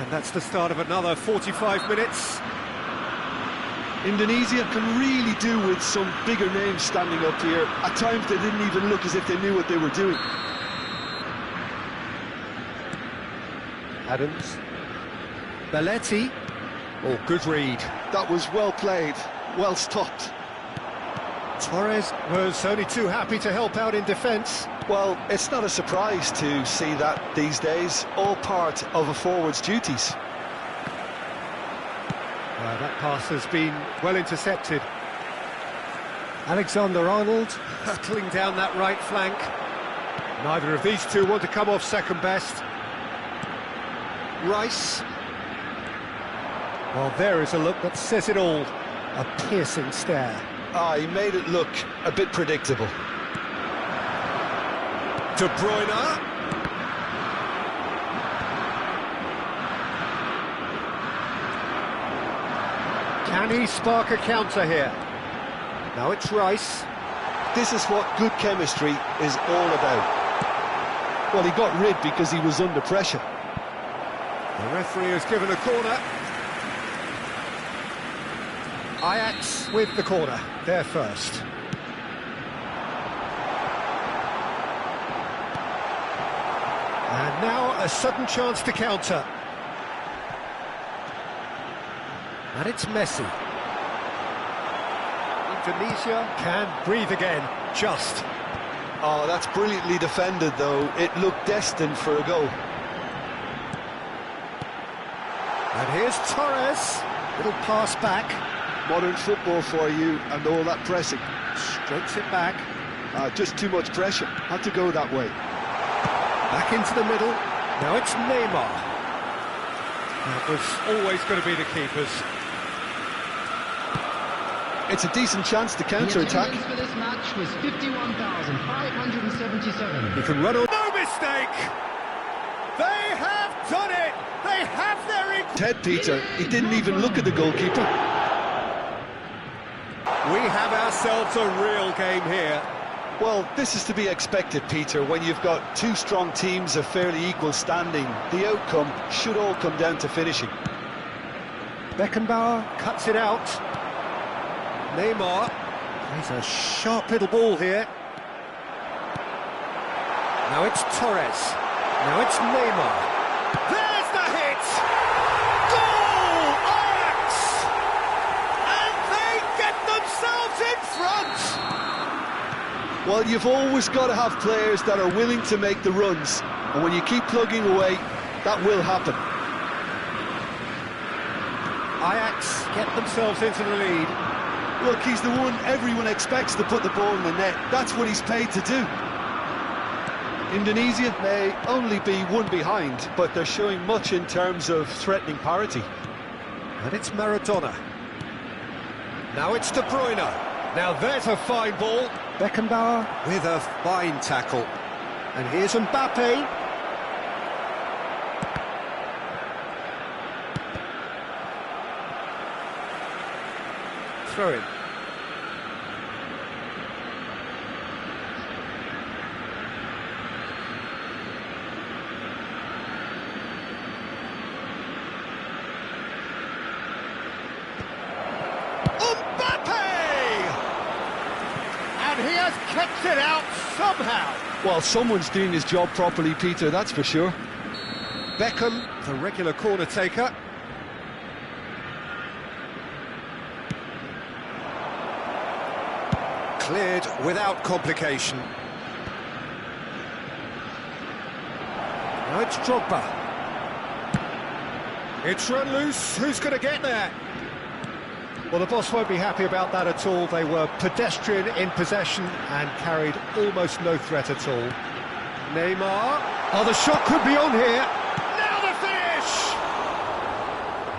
And that's the start of another 45 minutes. Indonesia can really do with some bigger names standing up here. At times they didn't even look as if they knew what they were doing. Adams. Belletti. Oh, good read. That was well played, well stopped. Torres was only too happy to help out in defence. Well, it's not a surprise to see that these days, all part of a forward's duties. That pass has been well intercepted. Alexander-Arnold hurtling down that right flank. Neither of these two want to come off second best. Rice. Well, there is a look that says it all. A piercing stare. He made it look a bit predictable. De Bruyne. Can he spark a counter here? Now it's Rice. This is what good chemistry is all about. Well, he got rid because he was under pressure. The referee has given a corner. Ajax with the corner, they're first. And now a sudden chance to counter. And it's Messi. Indonesia can breathe again, just. Oh, that's brilliantly defended, though. It looked destined for a goal. And here's Torres. Little pass back. Modern football for you, and all that pressing. Strokes it back. Just too much pressure. Had to go that way. Back into the middle. Now it's Neymar. That was always going to be the keepers. It's a decent chance to counter-attack. The attendance for this match was 51,577. He can run on. No mistake! They have done it! They have their... Ted Peter, he didn't even look at the goalkeeper. We have ourselves a real game here. Well, this is to be expected, Peter. When you've got two strong teams of fairly equal standing, the outcome should all come down to finishing. Beckenbauer cuts it out. Neymar plays a sharp little ball here. Now it's Torres. Now it's Neymar. There's the hit! Goal! Ajax! And they get themselves in front! Well, you've always got to have players that are willing to make the runs. And when you keep plugging away, that will happen. Ajax get themselves into the lead. Look, he's the one everyone expects to put the ball in the net. That's what he's paid to do. Indonesia may only be one behind, but they're showing much in terms of threatening parity. And it's Maradona. Now it's De Bruyne. Now there's a fine ball. Beckenbauer with a fine tackle. And here's Mbappe. Throw in. And he has kept it out somehow. Well, someone's doing his job properly, Peter, that's for sure. Beckham, the regular corner taker. Cleared without complication. Now it's Drogba. It's run loose. Who's going to get there? Well, the boss won't be happy about that at all. They were pedestrian in possession and carried almost no threat at all. Neymar. Oh, the shot could be on here. Now the finish!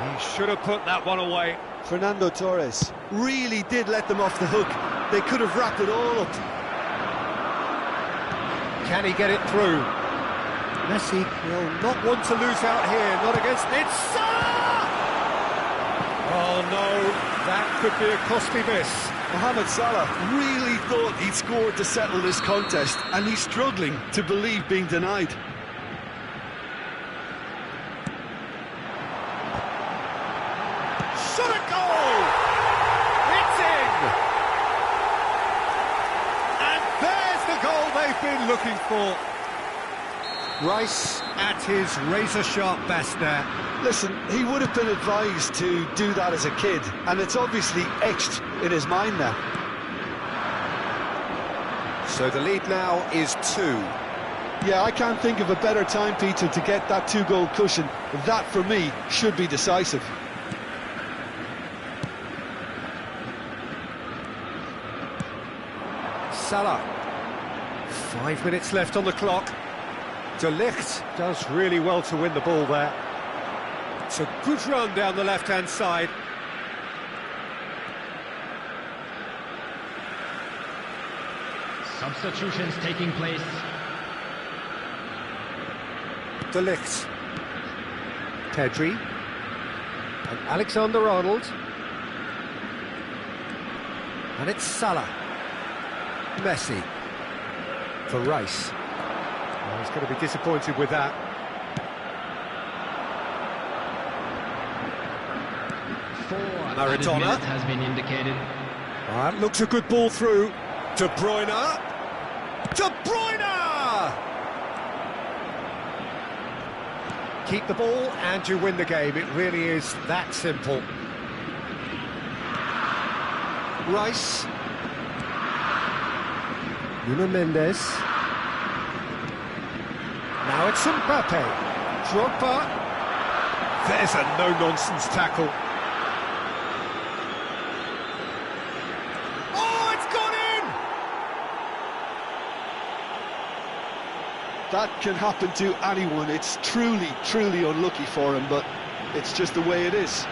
He should have put that one away. Fernando Torres really did let them off the hook. They could have wrapped it all up. Can he get it through? Messi will not want to lose out here, not against it. Oh no, that could be a costly miss. Mohamed Salah really thought he'd scored to settle this contest, and he's struggling to believe being denied. shot at goal! It's in! And there's the goal they've been looking for. Rice at his razor-sharp best there. Listen, he would have been advised to do that as a kid, and it's obviously etched in his mind now. So the lead now is 2. Yeah, I can't think of a better time, Peter, to get that 2-goal cushion. That, for me, should be decisive. Salah. 5 minutes left on the clock. De Ligt does really well to win the ball there. It's a good run down the left-hand side. Substitutions taking place. De Ligt. Pedri. And Alexander-Arnold. And it's Salah. Messi. For Rice. Oh, he's going to be disappointed with that. Maradona has been indicated. That looks a good ball through. De Bruyne. De Bruyne! Keep the ball and you win the game. It really is that simple. Rice. Nuno Mendes. Now it's Mbappe. Drogba. There's a no-nonsense tackle. Oh, it's gone in! That can happen to anyone. It's truly, truly unlucky for him, but it's just the way it is.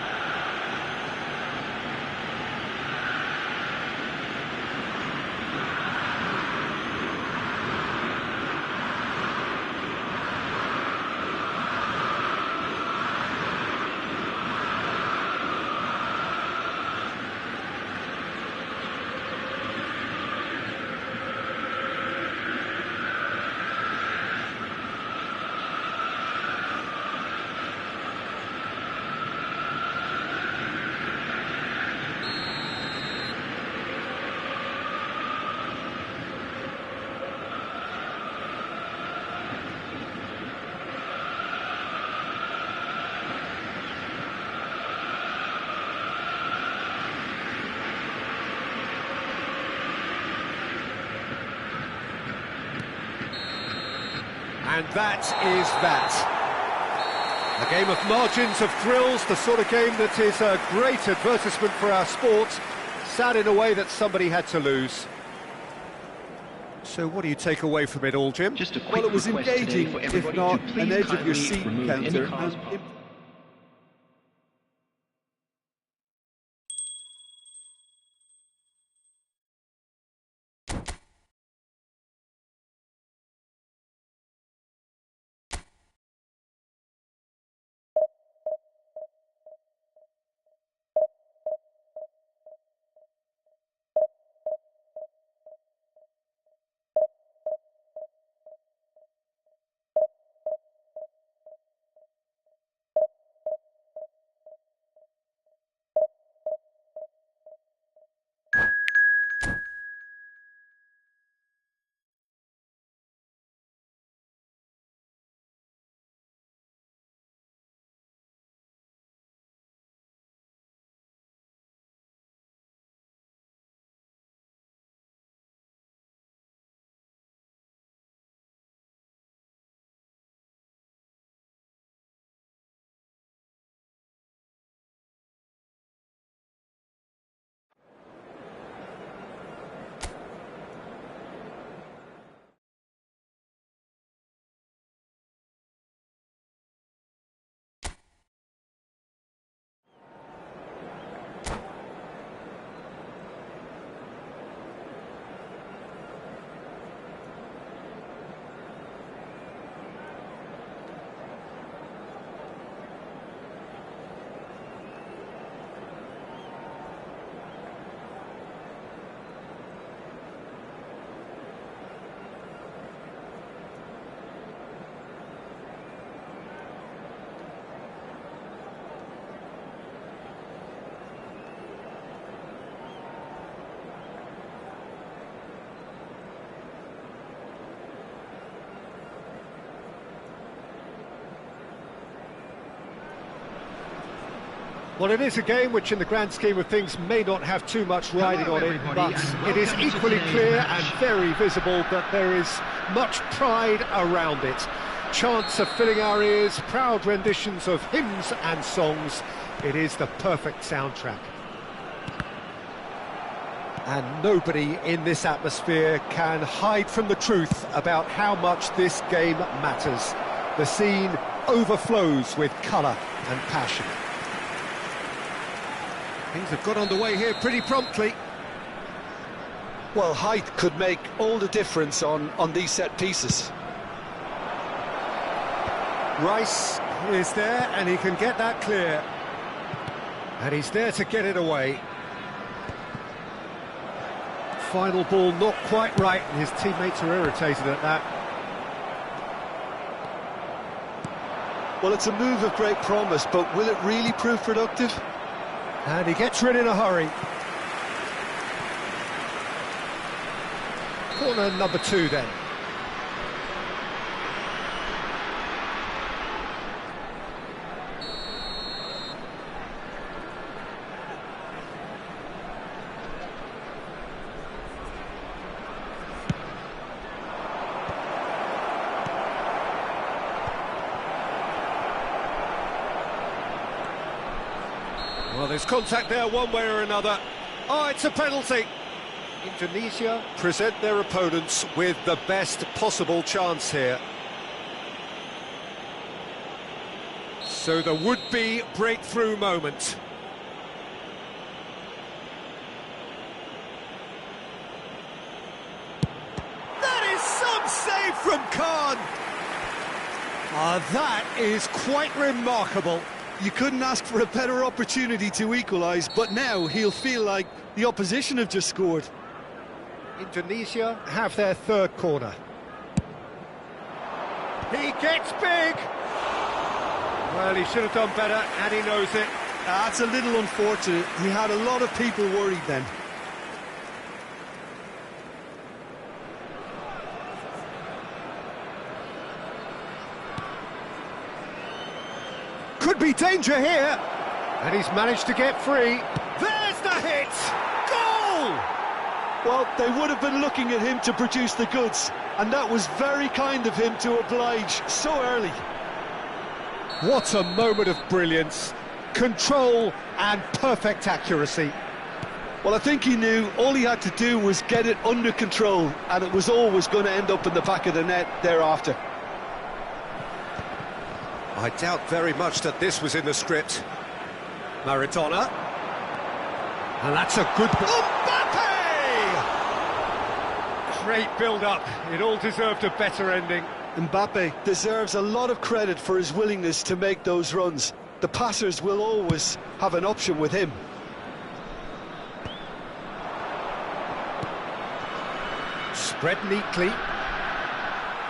And that is that. A game of margins, of thrills, the sort of game that is a great advertisement for our sport. Sad in a way that somebody had to lose. So what do you take away from it all, Jim? Just a quick Well, it was request engaging, today for if everybody not to please an edge of your kindly seat remove any counter. cards. Well, it is a game which, in the grand scheme of things, may not have too much riding Hello, on it, everybody, but and it is welcome to equally today's clear match. and very visible that there is much pride around it. Chants are filling our ears, proud renditions of hymns and songs. It is the perfect soundtrack. And nobody in this atmosphere can hide from the truth about how much this game matters. The scene overflows with colour and passion. Things have got underway here pretty promptly. Well, height could make all the difference on these set pieces. Rice is there and he can get that clear. And he's there to get it away. Final ball not quite right, and his teammates are irritated at that. Well, it's a move of great promise, but will it really prove productive? And he gets rid in a hurry. Corner number 2 then. Well, there's contact there one way or another. Oh, it's a penalty. Indonesia present their opponents with the best possible chance here. So the would-be breakthrough moment. That is some save from Khan. That is quite remarkable. You couldn't ask for a better opportunity to equalise, but now he'll feel like the opposition have just scored. Indonesia have their third corner. He gets big! Well, he should have done better, and he knows it. That's a little unfortunate. He had a lot of people worried then. Could be danger here. And he's managed to get free. There's the hit! Goal! Well, they would have been looking at him to produce the goods, and that was very kind of him to oblige so early. What a moment of brilliance. Control and perfect accuracy. Well, I think he knew all he had to do was get it under control, and it was always going to end up in the back of the net thereafter. I doubt very much that this was in the script. Maradona. And that's a good ball. Mbappe! Great build-up. It all deserved a better ending. Mbappe deserves a lot of credit for his willingness to make those runs. The passers will always have an option with him. Spread neatly.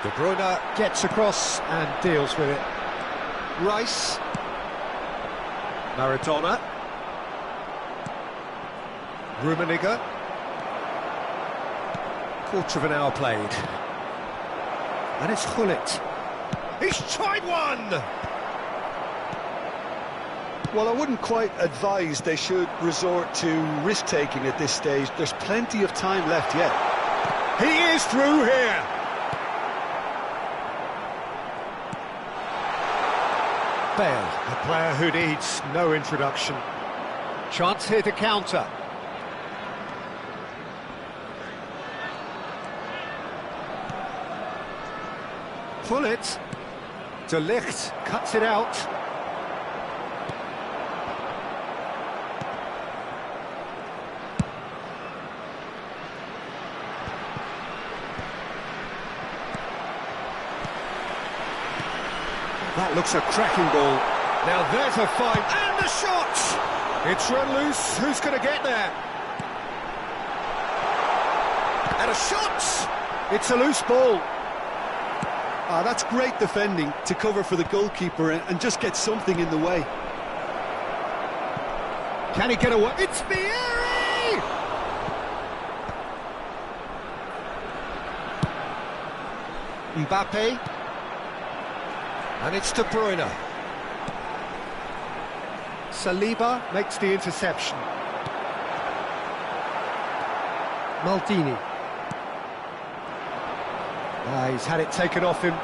De Bruyne gets across and deals with it. Rice. Maradona. Rummenigge. Quarter of an hour played. And it's Gullit. He's tried one! Well, I wouldn't quite advise they should resort to risk-taking at this stage. There's plenty of time left yet. He is through here! Bale, a player who needs no introduction. Chance here to counter. Gullit. De Ligt cuts it out. That looks a cracking ball. Now there's a fight, and the shot! It's run loose, who's going to get there? And a shot! It's a loose ball. That's great defending to cover for the goalkeeper and just get something in the way. Can he get away? It's Vieri! Mbappe. And it's De Bruyne. Saliba makes the interception. Maldini. He's had it taken off him.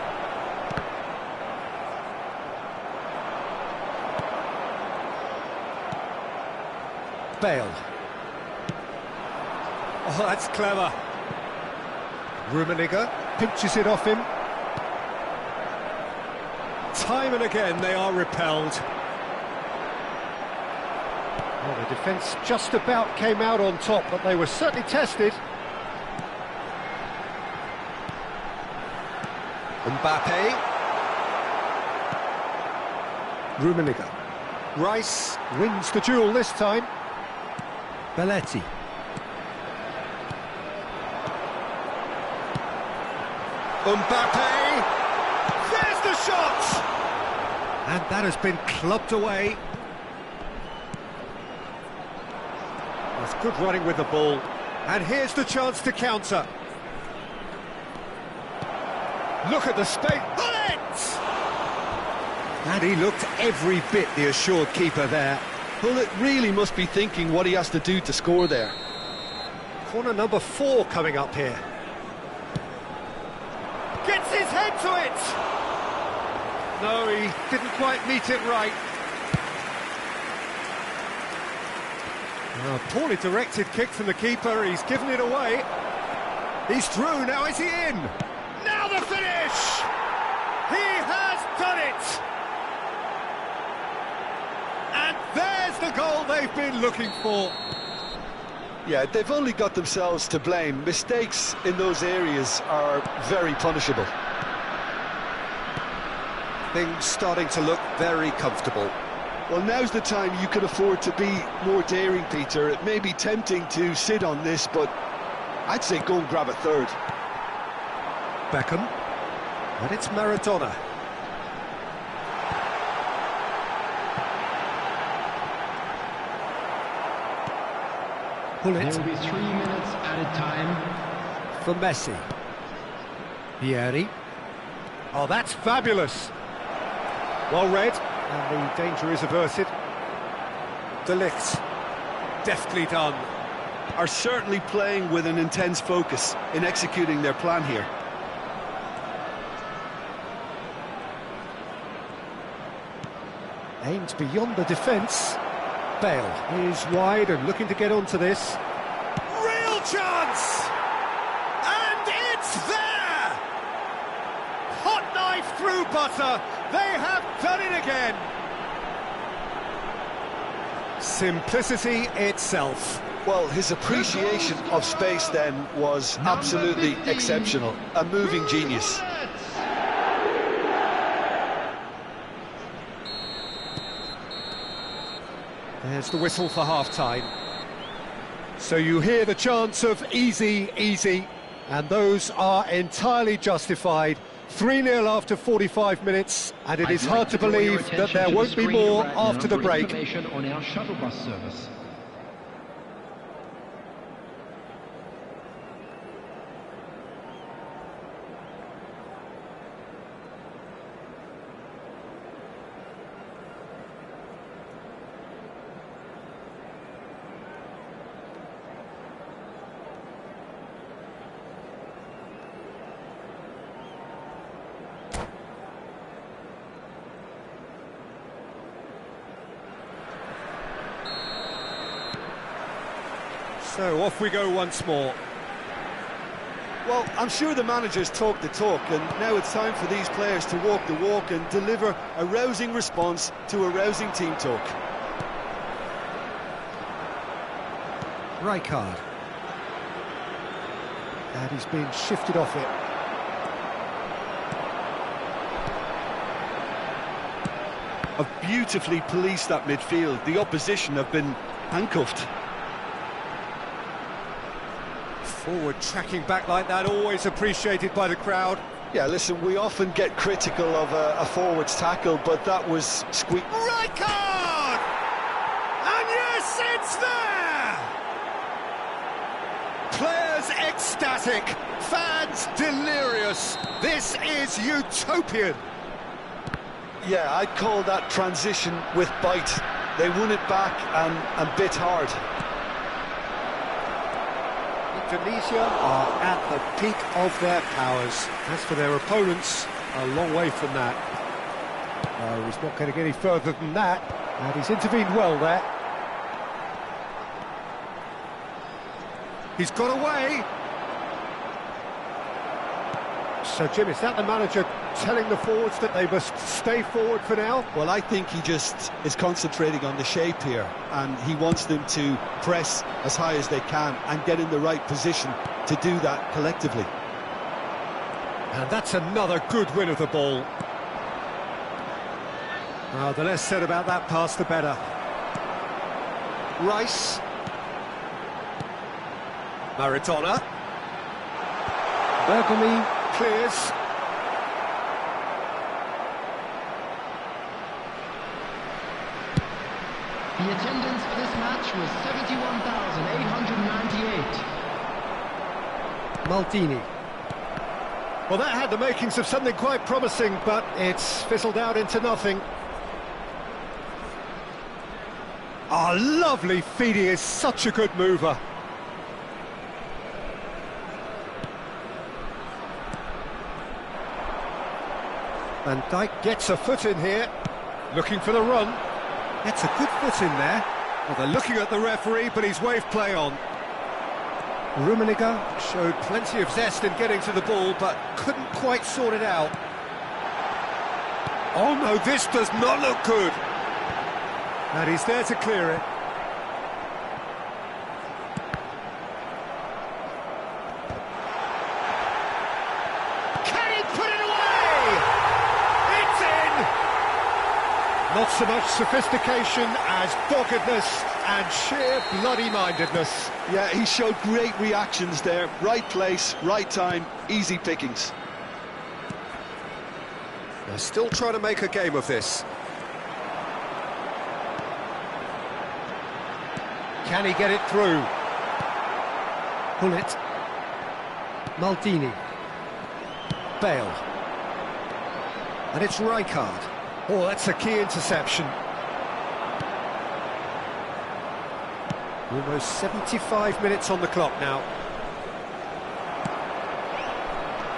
Bale. Oh, that's clever. Rummenigge pinches it off him. Time and again they are repelled. Well, the defence just about came out on top, but they were certainly tested. Mbappe. Rummenigge. Rice wins the duel this time. Belletti. Mbappe! There's the shot! And that has been clubbed away. That's good running with the ball. And here's the chance to counter. Look at the space. Bullet! And he looked every bit the assured keeper there. Bullet really must be thinking what he has to do to score there. Corner number 4 coming up here. Gets his head to it! No, he didn't quite meet it right. A poorly directed kick from the keeper, he's given it away. He's through, now is he in? Now the finish! He has done it! And there's the goal they've been looking for. Yeah, they've only got themselves to blame. Mistakes in those areas are very punishable. Things starting to look very comfortable. Well, now's the time you can afford to be more daring, Peter. It may be tempting to sit on this, but I'd say go and grab a third. Beckham. And it's Maradona. There will be 3 minutes added time. For Messi. Vieri. Oh, that's fabulous. Well read, and the danger is averted. De Ligt. Deftly done. Are certainly playing with an intense focus in executing their plan here. Aimed beyond the defence. Bale is wide and looking to get onto this. Real chance! And it's there! Hot knife through butter. They have done it again. Simplicity itself. Well, his appreciation of space then was absolutely exceptional. A moving genius. There's the whistle for half-time. So you hear the chants of easy, easy, and those are entirely justified. 3-0 after 45 minutes, and it is hard to believe that there won't be more after the break. On our shuttle bus service. So off we go once more. Well, I'm sure the managers talk the talk, and now it's time for these players to walk the walk and deliver a rousing response to a rousing team talk. Rijkaard. And he's been shifted off it. Have beautifully policed that midfield. The opposition have been handcuffed. Forward tracking back like that, always appreciated by the crowd. Yeah, listen, we often get critical of a forward's tackle, but that was squeak. Rijkaard! And yes, it's there! Players ecstatic, fans delirious. This is utopian. Yeah, I'd call that transition with bite. They won it back and bit hard. Indonesia are at the peak of their powers. As for their opponents, a long way from that. No, he's not getting any further than that, and he's intervened well there. He's got away. So, Jim, is that the manager telling the forwards that they must stay forward for now? Well, I think he just is concentrating on the shape here, and he wants them to press as high as they can and get in the right position to do that collectively. And that's another good win of the ball. The less said about that pass, the better. Rice. Maradona. Bergomi clears. The attendance for this match was 71,898. Maldini. Well, that had the makings of something quite promising, but it's fizzled out into nothing. Lovely feed. He is such a good mover. Van Dijk gets a foot in here, looking for the run. Gets a good foot in there. Well, they're looking at the referee, but he's waved play on. Rummenigge showed plenty of zest in getting to the ball, but couldn't quite sort it out. Oh no, this does not look good. And he's there to clear it. Can he put it away? It's in! Not so much sophistication as doggedness and sheer bloody-mindedness. Yeah, he showed great reactions there. Right place, right time, easy pickings. They're still trying to make a game of this. Can he get it through? Gullit. Maldini. Bale. And it's Rijkaard. Oh, that's a key interception. Almost 75 minutes on the clock now.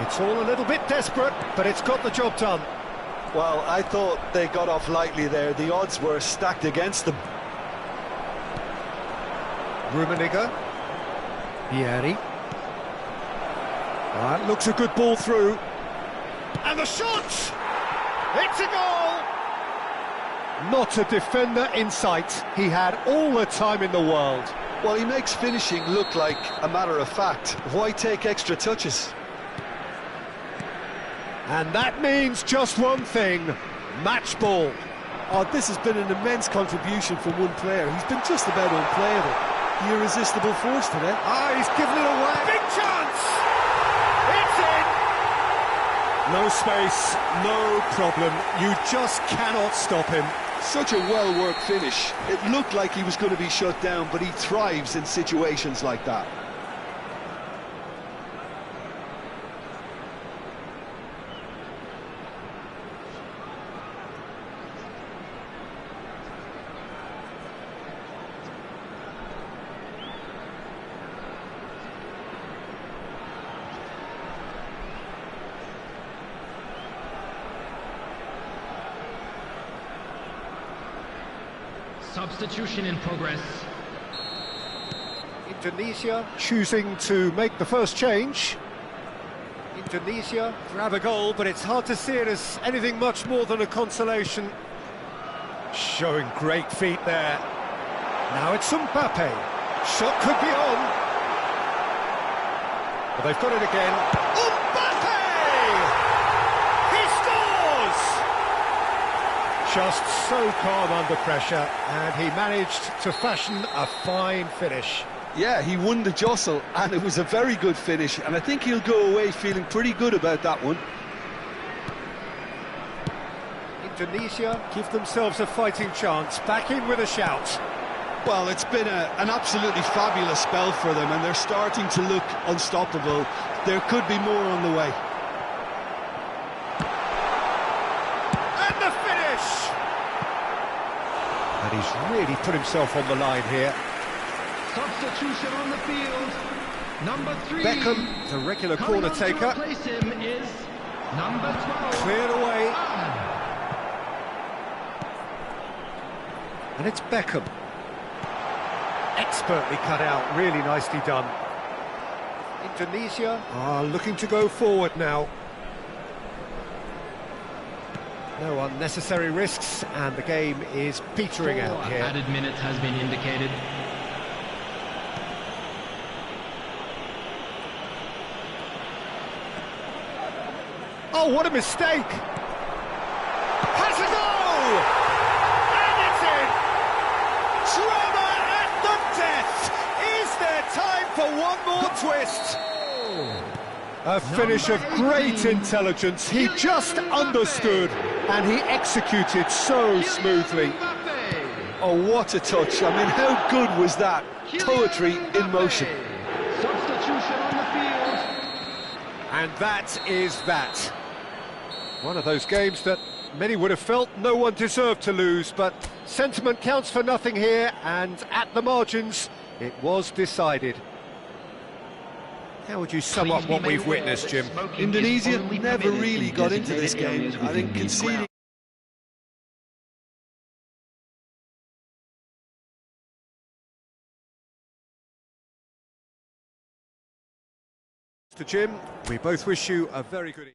It's all a little bit desperate, but it's got the job done. Well, I thought they got off lightly there. The odds were stacked against them. Rummenigge. Vieri. That looks a good ball through. And the shot! It's a goal! Not a defender in sight. He had all the time in the world. Well, he makes finishing look like a matter of fact. Why take extra touches? And that means just one thing, match ball. Oh, this has been an immense contribution from one player. He's been just about unplayable. The irresistible force today. He's given it away. Big chance! It's in! No space, no problem. You just cannot stop him. Such a well-worked finish. It looked like he was going to be shut down, but he thrives in situations like that. Substitution in progress. Indonesia choosing to make the first change. Indonesia grab a goal, but it's hard to see it as anything much more than a consolation. Showing great feet there. Now it's Mbappe. Shot could be on. But they've got it again. Mbappe! He scores! Just so calm under pressure, and he managed to fashion a fine finish. Yeah, he won the jostle, and it was a very good finish, and I think he'll go away feeling pretty good about that one. Indonesia give themselves a fighting chance, back in with a shout. Well, it's been an absolutely fabulous spell for them, and they're starting to look unstoppable. There could be more on the way. And the finish! And He's really put himself on the line here. Substitution on the field. Number 3. Beckham, the regular Coming corner on to taker. replace him is number 12. Cleared away. And it's Beckham. Expertly cut out, really nicely done. Indonesia are looking to go forward now. No unnecessary risks, and the game is petering out here. Added minutes has been indicated. Oh, what a mistake! Has a goal! And it's in! Drama at the death! Is there time for one more twist? A finish of great intelligence. He just understood, and he executed so smoothly. Oh, what a touch. I mean, how good was that? Poetry in motion. Substitution on the field. And that is that. One of those games that many would have felt no one deserved to lose, but sentiment counts for nothing here, and at the margins, it was decided. How would you sum up what we've witnessed, Jim? Indonesia never really got into this game. I think conceding to Jim, we both wish you a very good evening.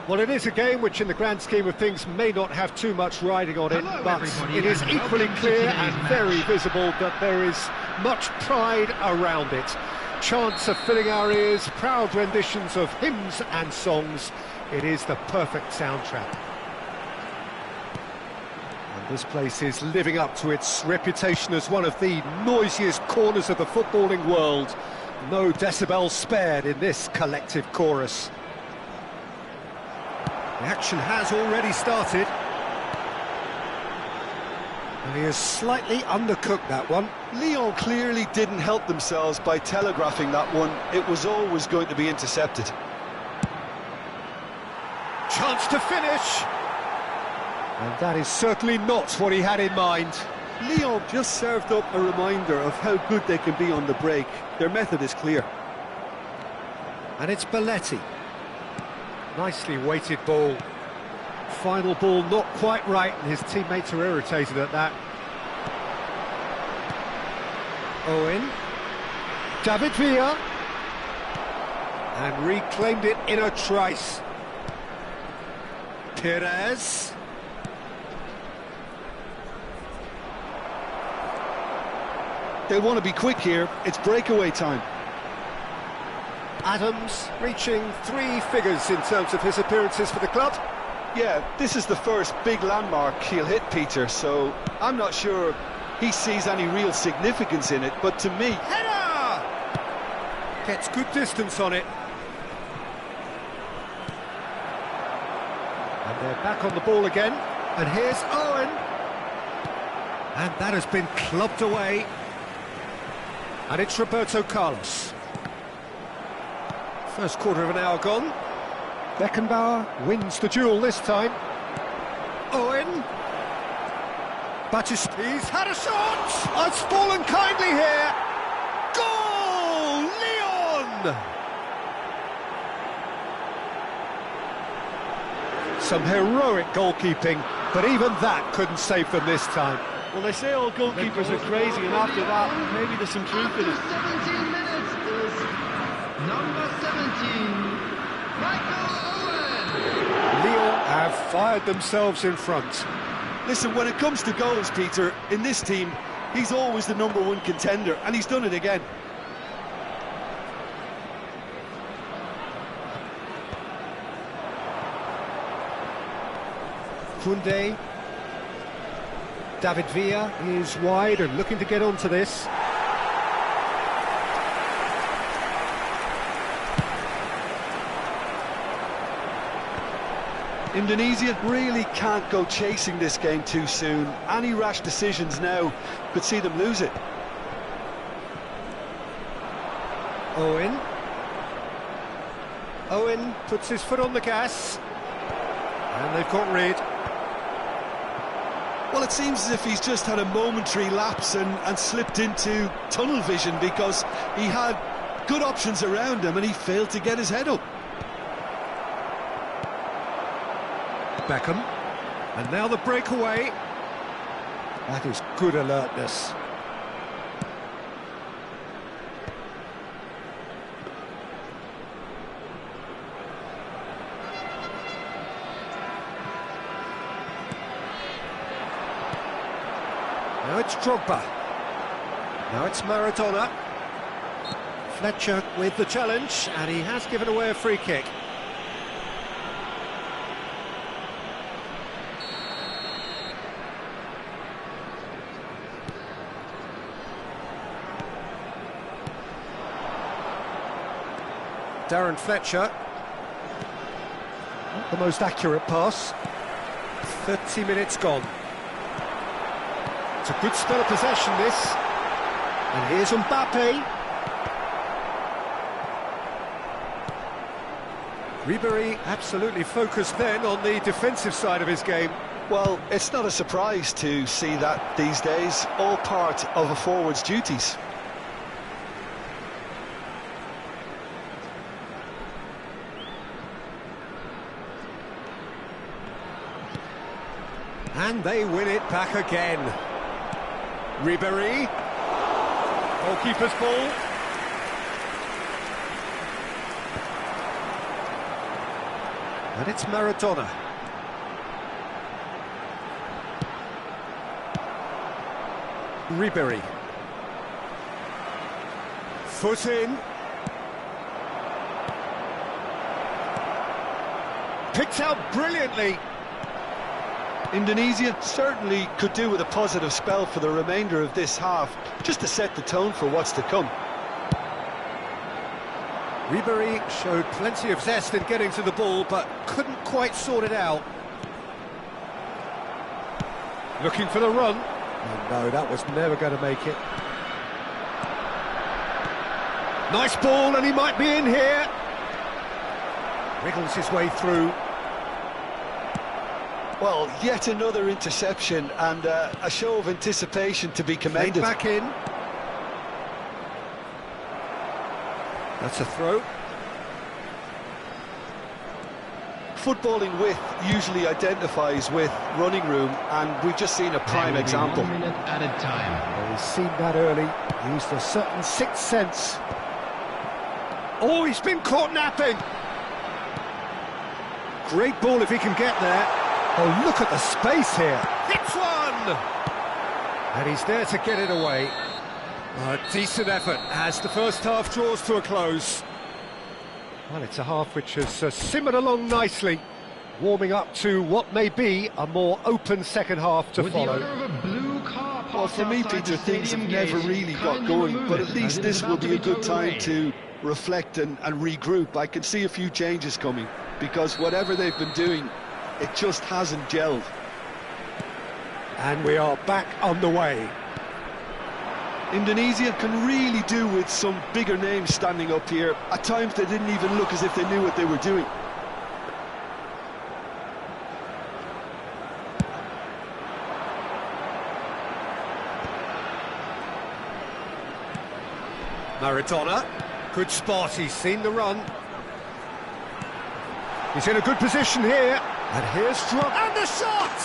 Well, it is a game which, in the grand scheme of things, may not have too much riding on it, Hello, but everybody, it is and equally welcome to clear today's and match. very visible that there is much pride around it. Chants are filling our ears, proud renditions of hymns and songs. It is the perfect soundtrack. And this place is living up to its reputation as one of the noisiest corners of the footballing world. No decibels spared in this collective chorus. The action has already started. And he has slightly undercooked that one. Lyon clearly didn't help themselves by telegraphing that one. It was always going to be intercepted. Chance to finish! And that is certainly not what he had in mind. Lyon just served up a reminder of how good they can be on the break. Their method is clear. And it's Belletti. Nicely weighted ball. Final ball not quite right, and his teammates are irritated at that. Owen. David Villa. And reclaimed it in a trice. Perez. They'll want to be quick here. It's breakaway time. Adams reaching 3 figures in terms of his appearances for the club. Yeah, this is the first big landmark he'll hit, Peter, so I'm not sure he sees any real significance in it, but to me... Header! Gets good distance on it. And they're back on the ball again. And here's Owen. And that has been clubbed away. And it's Roberto Carlos. First quarter of an hour gone. Beckenbauer wins the duel this time. Owen. Batista. He's had a shot! It's fallen kindly here. Goal! Lyon! Some heroic goalkeeping, but even that couldn't save them this time. Well, they say all goalkeepers are crazy, and after that, maybe there's some truth in it. 17 minutes is number 17, Michael Owen. Lyon have fired themselves in front. Listen, when it comes to goals, Peter, in this team, he's always the #1 contender, and he's done it again. Koundé. David Villa is wide and looking to get onto this. Indonesia really can't go chasing this game too soon. Any rash decisions now could see them lose it. Owen. Owen puts his foot on the gas. And they've got rid. Well, it seems as if he's just had a momentary lapse and slipped into tunnel vision, because he had good options around him and he failed to get his head up. Beckham. And now the breakaway. That is good alertness. Now it's Drogba. Now it's Maradona. Fletcher with the challenge, and he has given away a free kick. Darren Fletcher. Not the most accurate pass. 30 minutes gone. It's a good spell of possession, this. And here's Mbappe. Ribéry absolutely focused then on the defensive side of his game. Well, it's not a surprise to see that these days, all part of a forward's duties. And they win it back again. Ribéry. Goalkeeper's ball. And it's Maradona. Ribery. Foot in. Picked out brilliantly. Indonesia certainly could do with a positive spell for the remainder of this half, just to set the tone for what's to come. Ribery showed plenty of zest in getting to the ball, but couldn't quite sort it out. Looking for the run. Oh, no, that was never going to make it. Nice ball, and he might be in here. Wriggles his way through. Well, yet another interception, and a show of anticipation to be commended. Back in. That's a throw. Footballing width usually identifies with running room, and we've just seen a prime example. 1 minute at a time. Well, he's seen that early. Used a certain sixth sense. Oh, he's been caught napping. Great ball if he can get there. Oh, look at the space here. Hits one! And he's there to get it away. A decent effort as the first half draws to a close. Well, it's a half which has simmered along nicely, warming up to what may be a more open second half to follow. Well, for me, Peter, things have never really got going, but at least this will be a good time to reflect and regroup. I can see a few changes coming, because whatever they've been doing, it just hasn't gelled. And we are back on the way. Indonesia can really do with some bigger names standing up here. At times they didn't even look as if they knew what they were doing. Maradona, good spot, he's seen the run. He's in a good position here. And here's drop. And the shot!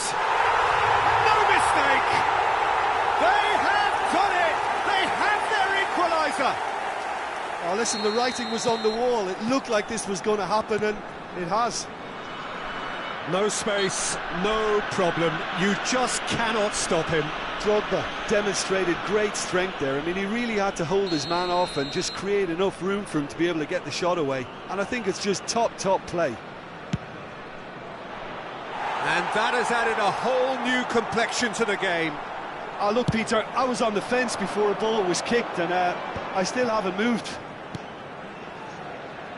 No mistake! They have done it! They have their equaliser! Oh, listen, the writing was on the wall. It looked like this was going to happen, and it has. No space, no problem. You just cannot stop him. Drogba demonstrated great strength there. I mean, he really had to hold his man off and just create enough room for him to be able to get the shot away. And I think it's just top play. And that has added a whole new complexion to the game. Oh, look, Peter, I was on the fence before a ball was kicked, and I still haven't moved.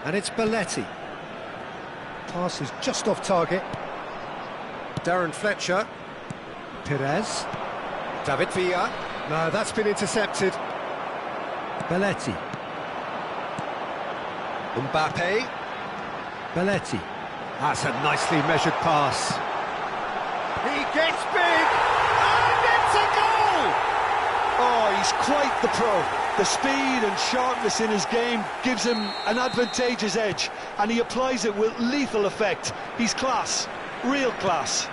And it's Belletti. Pass is just off target. Darren Fletcher. Perez. David Villa. No, that's been intercepted. Belletti. Mbappe. Belletti. That's a nicely measured pass. He gets big, and it's a goal! Oh, he's quite the pro. The speed and sharpness in his game gives him an advantageous edge, and he applies it with lethal effect. He's class, real class.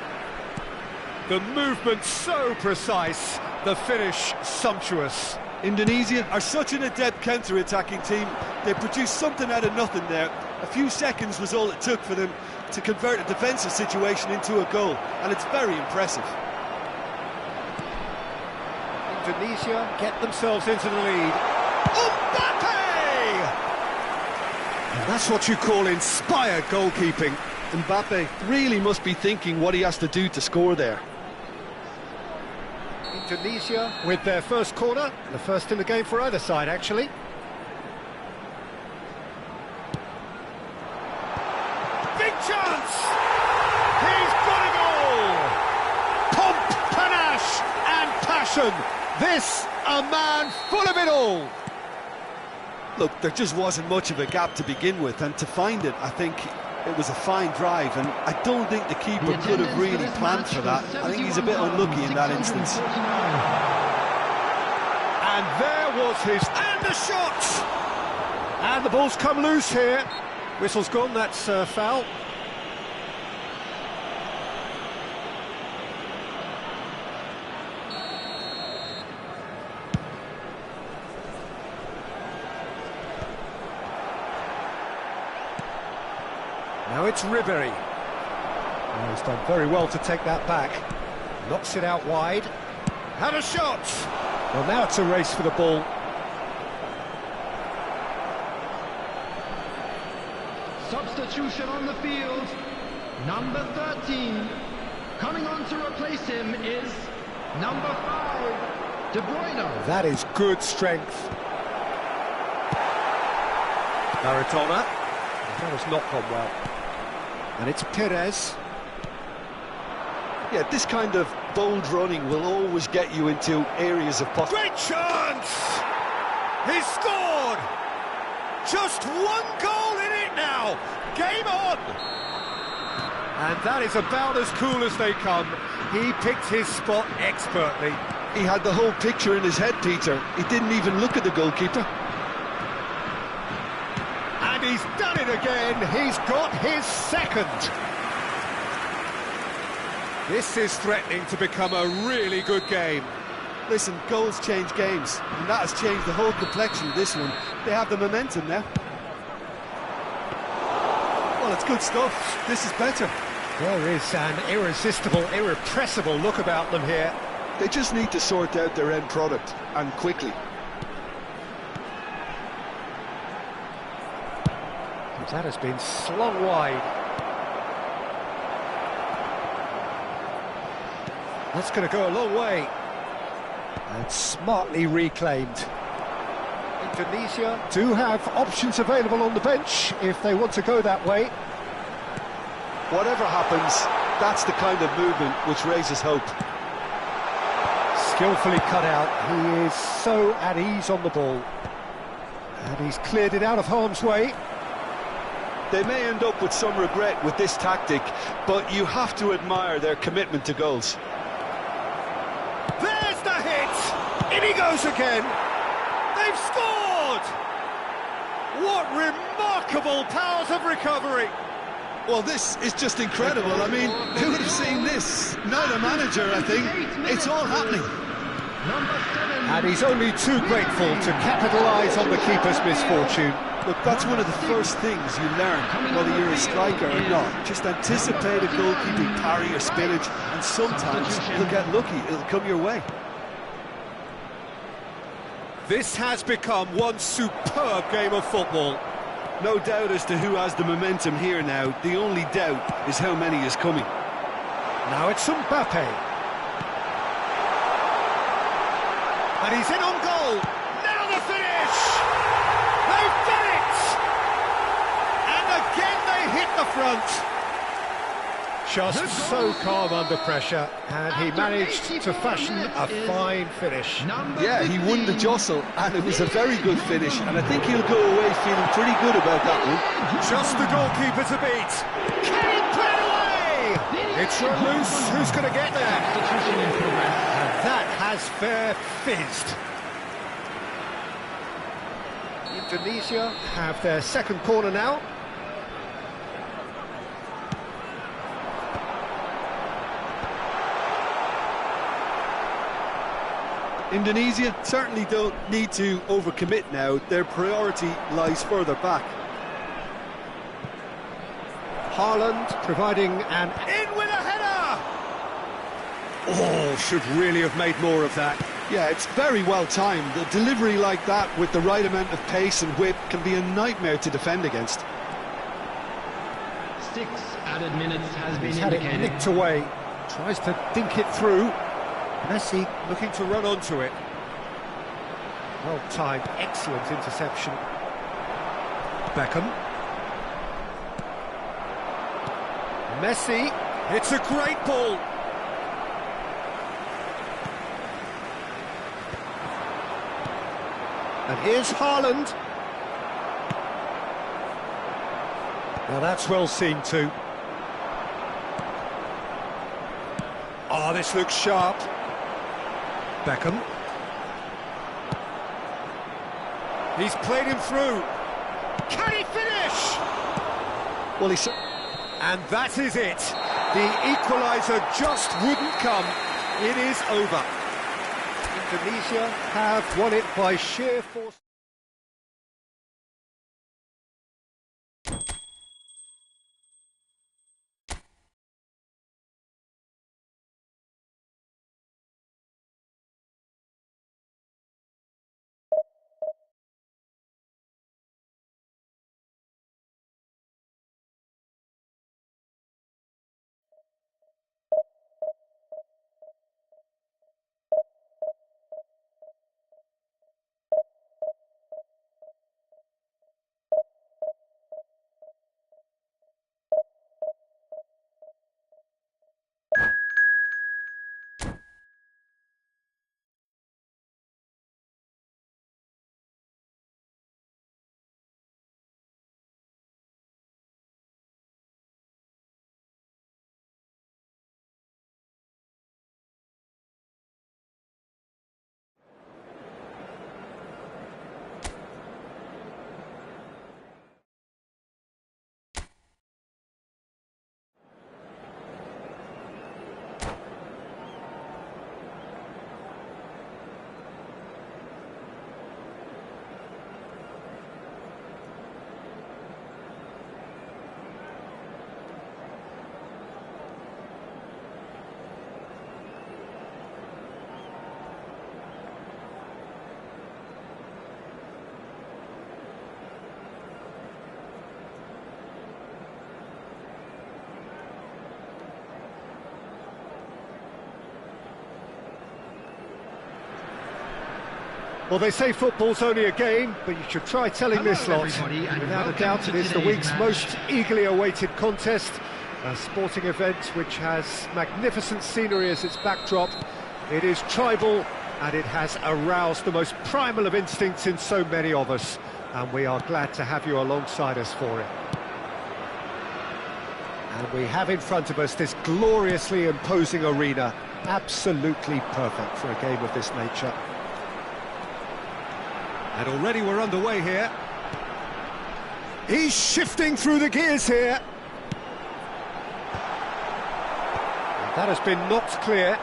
The movement so precise, the finish sumptuous. Indonesia are such an adept counter-attacking team. They produced something out of nothing there. A few seconds was all it took for them to convert a defensive situation into a goal, and it's very impressive. Indonesia get themselves into the lead. Mbappe! And that's what you call inspired goalkeeping. Mbappe really must be thinking what he has to do to score there. Indonesia with their first corner, the first in the game for either side, actually. Big chance! He's got a goal! Pomp, panache and passion. This, a man full of it all. Look, there just wasn't much of a gap to begin with, and to find it, I think it was a fine drive, and I don't think the keeper could have really planned for that. I think he's a bit unlucky in that instance. And there was his... and the shot! And the ball's come loose here. Whistle's gone, that's foul. Now it's Ribery. Oh, he's done very well to take that back. Knocks it out wide. Had a shot! Well, now it's a race for the ball. Substitution on the field. Number 13. Coming on to replace him is number 5, De Bruyne. That is good strength. Maradona. That has not gone well. And it's Perez. Yeah, this kind of bold running will always get you into areas of Great chance! He's scored! Just one goal in it now! Game on! And that is about as cool as they come. He picked his spot expertly. He had the whole picture in his head, Peter. He didn't even look at the goalkeeper. And he's done it again. He's got his second. This is threatening to become a really good game. Listen, goals change games, and that has changed the whole complexion of this one. They have the momentum now. Well, it's good stuff. This is better. There is an irresistible, irrepressible look about them here. They just need to sort out their end product, and quickly. That has been slung wide. That's going to go a long way. And smartly reclaimed. Indonesia do have options available on the bench if they want to go that way. Whatever happens, that's the kind of movement which raises hope. Skillfully cut out. He is so at ease on the ball. And he's cleared it out of harm's way. They may end up with some regret with this tactic, but you have to admire their commitment to goals. There's the hit! In he goes again! They've scored! What remarkable powers of recovery! Well, this is just incredible. I mean, who would have seen this? Not a manager, I think. It's all happening. And he's only too grateful to capitalise on the keeper's misfortune. Look, that's one of the first things you learn, whether you're a striker or not. Just anticipate a goalkeeping parry or spillage, and sometimes you'll get lucky, it'll come your way. This has become one superb game of football. No doubt as to who has the momentum here now. The only doubt is how many is coming. Now it's Mbappe. And he's in on goal. Now the finish! They've done it! And again they hit the front. Just so calm under pressure, and he managed to fashion a fine finish. Yeah, he won the jostle, and it was a very good finish, and I think he'll go away feeling pretty good about that one. Just the goalkeeper to beat. Can he put it away? It's run loose. Who's going to get there? And that has fair fizzed. Indonesia have their second corner now. Indonesia certainly don't need to overcommit now. Their priority lies further back. Haaland providing an in with a header! Oh, should really have made more of that. Yeah, it's very well timed. A delivery like that with the right amount of pace and whip can be a nightmare to defend against. 6 added minutes has been He's had it indicated. nicked away. Tries to dink it through. Messi looking to run onto it. Well timed, excellent interception. Beckham. Messi, it's a great ball. And here's Haaland. Now that's well seen too. Oh, this looks sharp. Beckham. He's played him through. Can he finish? Well, he's... And that is it. The equaliser just wouldn't come. It is over. Indonesia have won it by sheer force. Well, they say football's only a game, but you should try telling Hello, this lot. everybody, and Without a welcome doubt, to it is the today's week's match. most eagerly awaited contest. A sporting event which has magnificent scenery as its backdrop. It is tribal, and it has aroused the most primal of instincts in so many of us. And we are glad to have you alongside us for it. And we have in front of us this gloriously imposing arena. Absolutely perfect for a game of this nature. And already we're underway here. He's shifting through the gears here. And that has been knocked clear.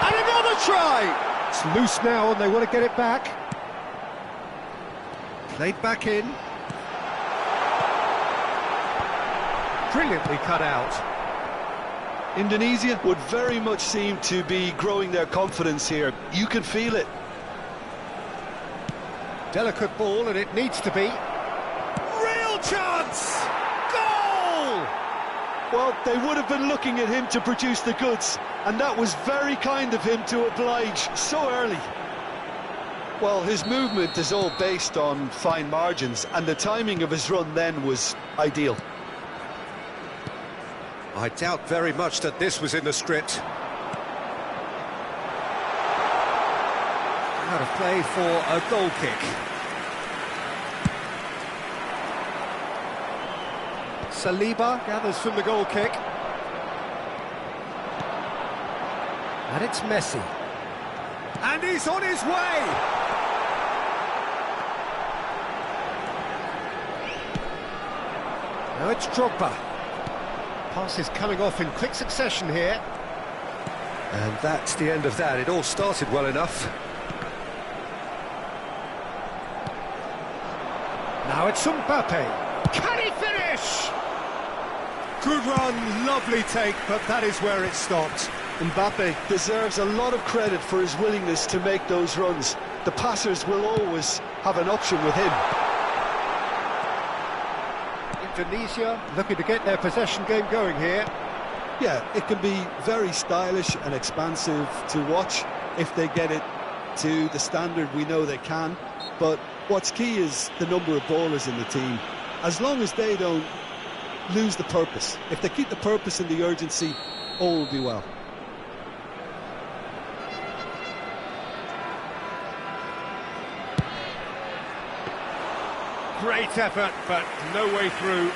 And another try! It's loose now and they want to get it back. Played back in. Brilliantly cut out. Indonesia would very much seem to be growing their confidence here. You can feel it. Delicate ball, and it needs to be. Real chance! Goal! Well, they would have been looking at him to produce the goods, and that was very kind of him to oblige so early. Well, his movement is all based on fine margins, and the timing of his run then was ideal. I doubt very much that this was in the script. Out of play for a goal kick. Saliba gathers from the goal kick. And it's Messi. And he's on his way! Now it's Drogba. Pass is coming off in quick succession here. And that's the end of that. It all started well enough. Now it's Mbappe. Can he finish? Good run, lovely take, but that is where it stopped. Mbappe deserves a lot of credit for his willingness to make those runs. The passers will always have an option with him. Indonesia looking to get their possession game going here. Yeah, it can be very stylish and expansive to watch if they get it to the standard we know they can. But what's key is the number of ballers in the team. As long as they don't lose the purpose, if they keep the purpose and the urgency, all will be well. Great effort, but no way through.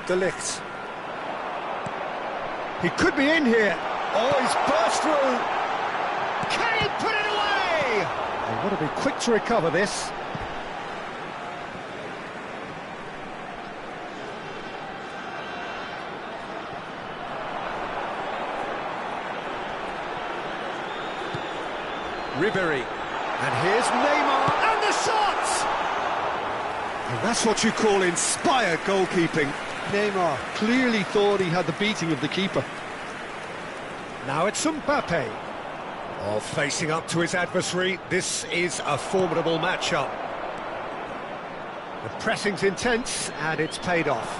De Ligt. He could be in here. Oh, he's burst through. Can he put it away? They want to be quick to recover this. Ribery. And here's Neymar. And the shot! And that's what you call inspired goalkeeping. Neymar clearly thought he had the beating of the keeper. Now it's Mbappe. Oh, facing up to his adversary, this is a formidable matchup. The pressing's intense, and it's paid off.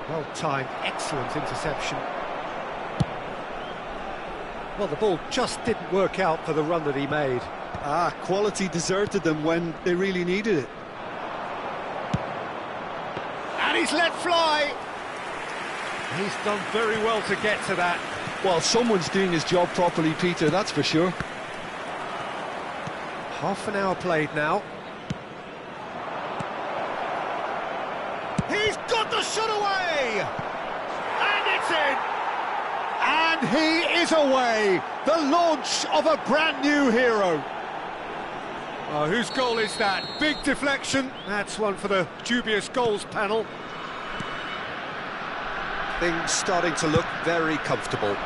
Well timed, excellent interception. Well, the ball just didn't work out for the run that he made. Quality deserted them when they really needed it. And he's let fly! He's done very well to get to that. Well, someone's doing his job properly, Peter, that's for sure. Half an hour played now. He's got the shot away! And it's in! And he is away! The launch of a brand new hero. Oh, whose goal is that? Big deflection. That's one for the dubious goals panel. Things starting to look very comfortable.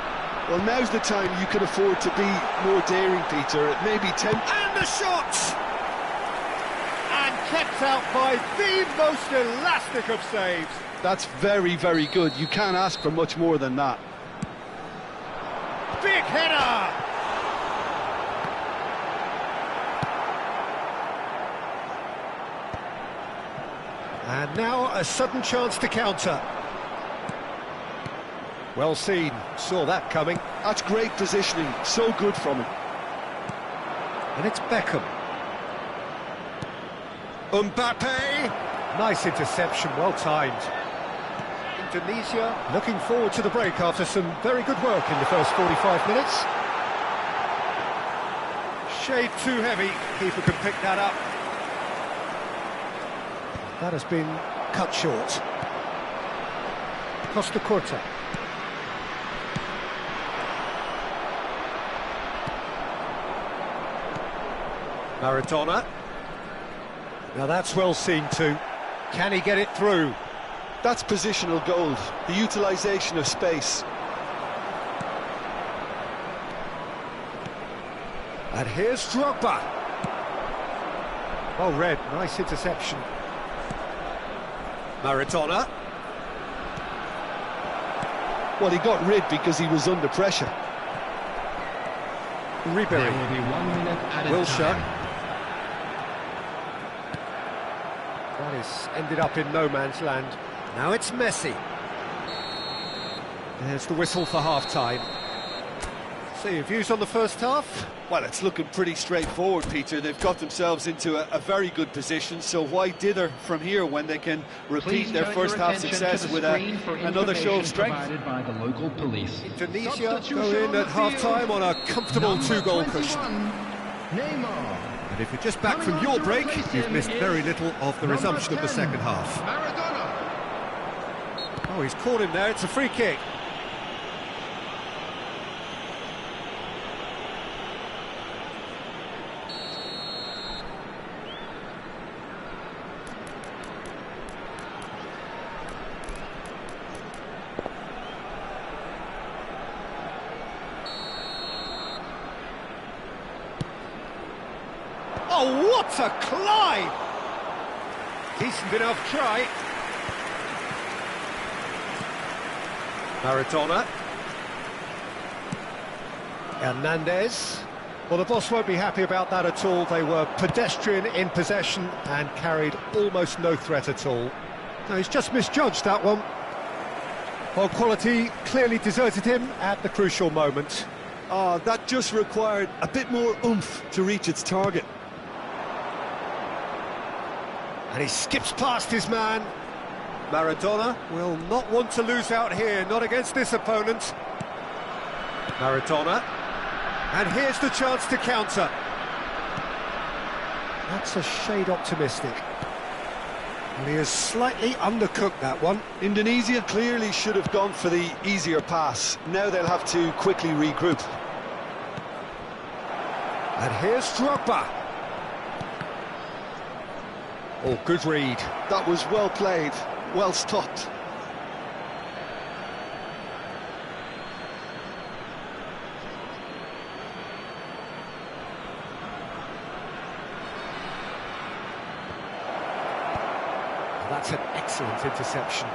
Well, now's the time you can afford to be more daring, Peter. It may be tempting. And the shot! And kept out by the most elastic of saves. That's very, very good. You can't ask for much more than that. Big header! And now a sudden chance to counter. Well seen, saw that coming. That's great positioning, so good from him. And it's Beckham. Mbappe! Nice interception, well timed. Indonesia looking forward to the break after some very good work in the first 45 minutes. Shade too heavy, keeper can pick that up. That has been cut short. Costa Curta. Maradona. Now that's well seen too. Can he get it through? That's positional gold, the utilisation of space. And here's Drogba. Well read, nice interception. Maradona. Well, he got rid because he was under pressure. Ribery. There will be 1 minute added Wilshere. time. That is ended up in no man's land. Now it's Messi. There's the whistle for half-time. So your views on the first half? Well, it's looking pretty straightforward, Peter. They've got themselves into a very good position, so why dither from here when they can repeat Please their turn first your half attention success to the with screen for another show of information strength? provided by the local police. Indonesia Substitution go in on at the half-time field. on a comfortable Number two-goal 21, cushion. Neymar. And if you're just back Coming from on your to break, replace you've him missed is very little of the number resumption of the 10, second half. Maradona. Oh, he's caught him there, it's a free kick. Oh, what a climb! Decent enough try. Maradona. Hernandez. Well, the boss won't be happy about that at all. They were pedestrian in possession and carried almost no threat at all. No, he's just misjudged that one. Well, quality clearly deserted him at the crucial moment. That just required a bit more oomph to reach its target. And he skips past his man. Maradona will not want to lose out here, not against this opponent. Maradona. And here's the chance to counter. That's a shade optimistic. And he has slightly undercooked that one. Indonesia clearly should have gone for the easier pass. Now they'll have to quickly regroup. And here's Drogba. Oh, good read. That was well played, well stopped. That's an excellent interception.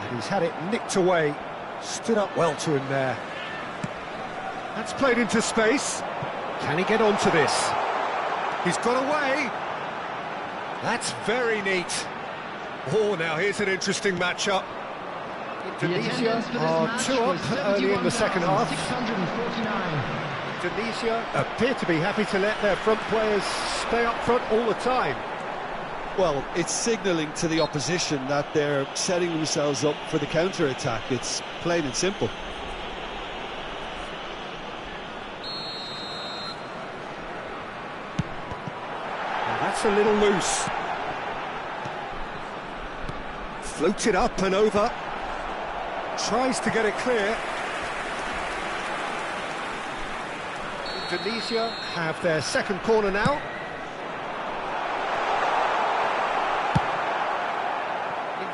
And he's had it nicked away. Stood up well to him there. That's played into space. Can he get onto this? He's got away. That's very neat. Oh, now here's an interesting matchup. Indonesia are 2 up early in the second half. 649. Indonesia appear to be happy to let their front players stay up front all the time. Well, it's signalling to the opposition that they're setting themselves up for the counter-attack. It's plain and simple. Well, that's a little loose. Floated up and over. Tries to get it clear. Indonesia have their second corner now.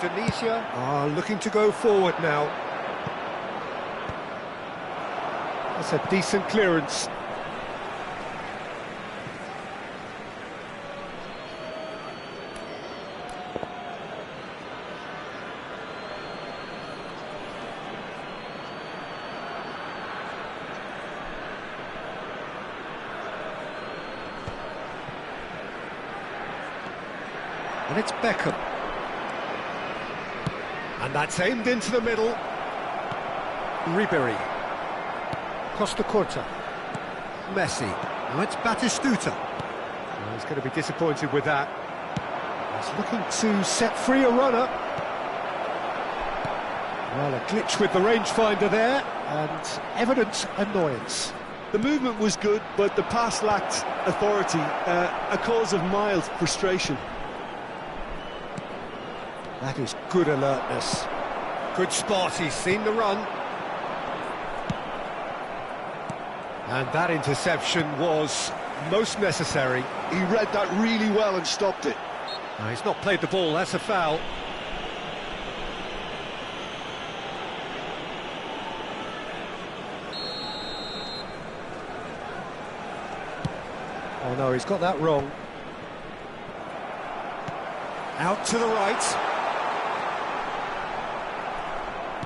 Indonesia are looking to go forward now. That's a decent clearance. And it's Beckham. And that's aimed into the middle. Ribery. Costa Curta. Messi. Now it's Batistuta. Well, he's going to be disappointed with that. He's looking to set free a runner. Well, a glitch with the rangefinder there, and evident annoyance. The movement was good, but the pass lacked authority, a cause of mild frustration. That is good alertness. Good spot, he's seen the run. And that interception was most necessary. He read that really well and stopped it. Now, he's not played the ball, that's a foul. Oh no, he's got that wrong. Out to the right.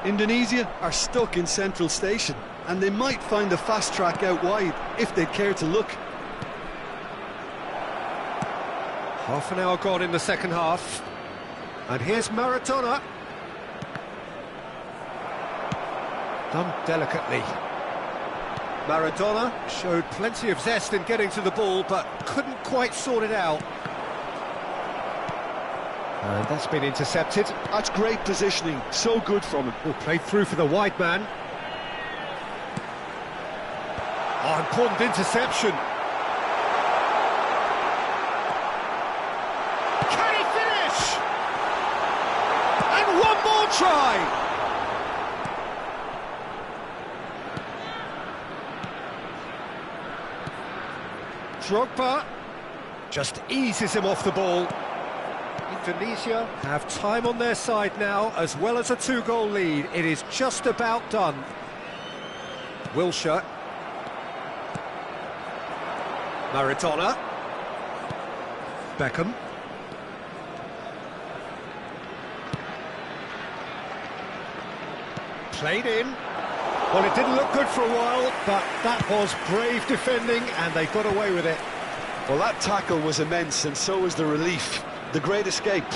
Indonesia are stuck in Central Station, and they might find a fast track out wide if they'd care to look. Half an hour gone in the second half. And here's Maradona. Done delicately. Maradona showed plenty of zest in getting to the ball, but couldn't quite sort it out. And that's been intercepted. That's great positioning, so good from him. Oh, played through for the wide man. Oh, important interception. Can he finish? And one more try. Drogba just eases him off the ball. Indonesia have time on their side now, as well as a two-goal lead. It is just about done. Wilshere. Maradona. Beckham. Played in. Well, it didn't look good for a while, but that was brave defending, and they got away with it. Well, that tackle was immense, and so was the relief. The great escape.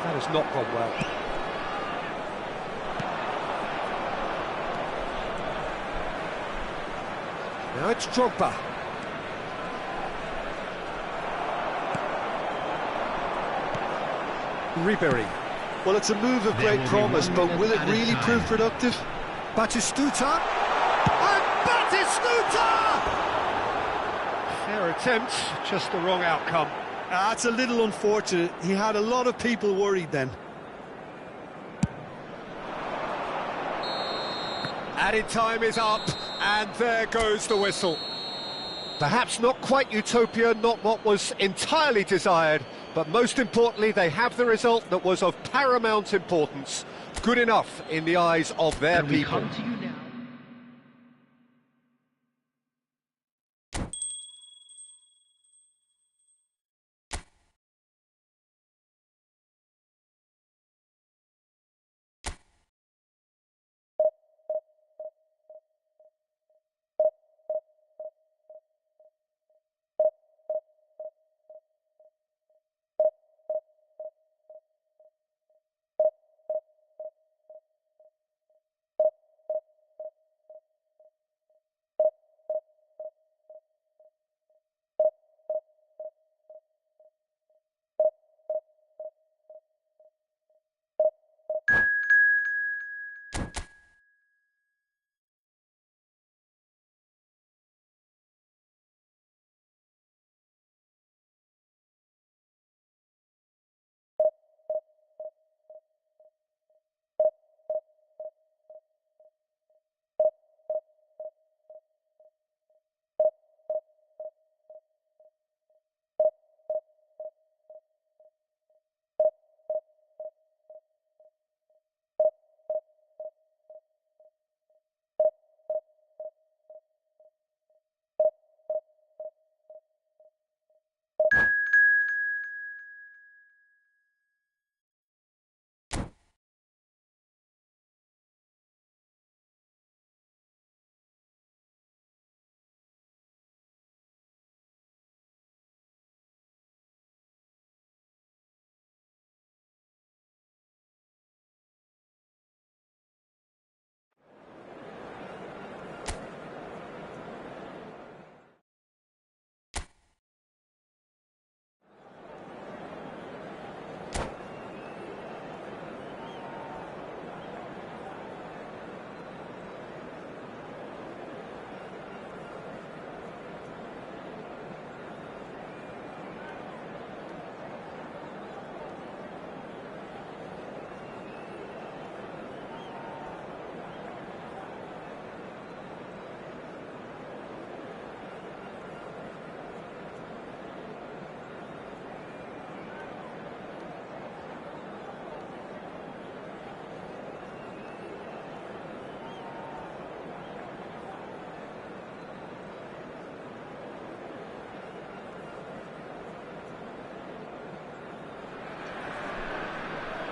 That has not gone well. Now it's Drogba. Ribery. Well, it's a move of great promise, but will it really prove productive? Batistuta. And Batistuta! Fair attempt, just the wrong outcome. That's a little unfortunate. He had a lot of people worried then. Added time is up, and there goes the whistle. Perhaps not quite utopia, not what was entirely desired, but most importantly, they have the result that was of paramount importance. Good enough in the eyes of their people.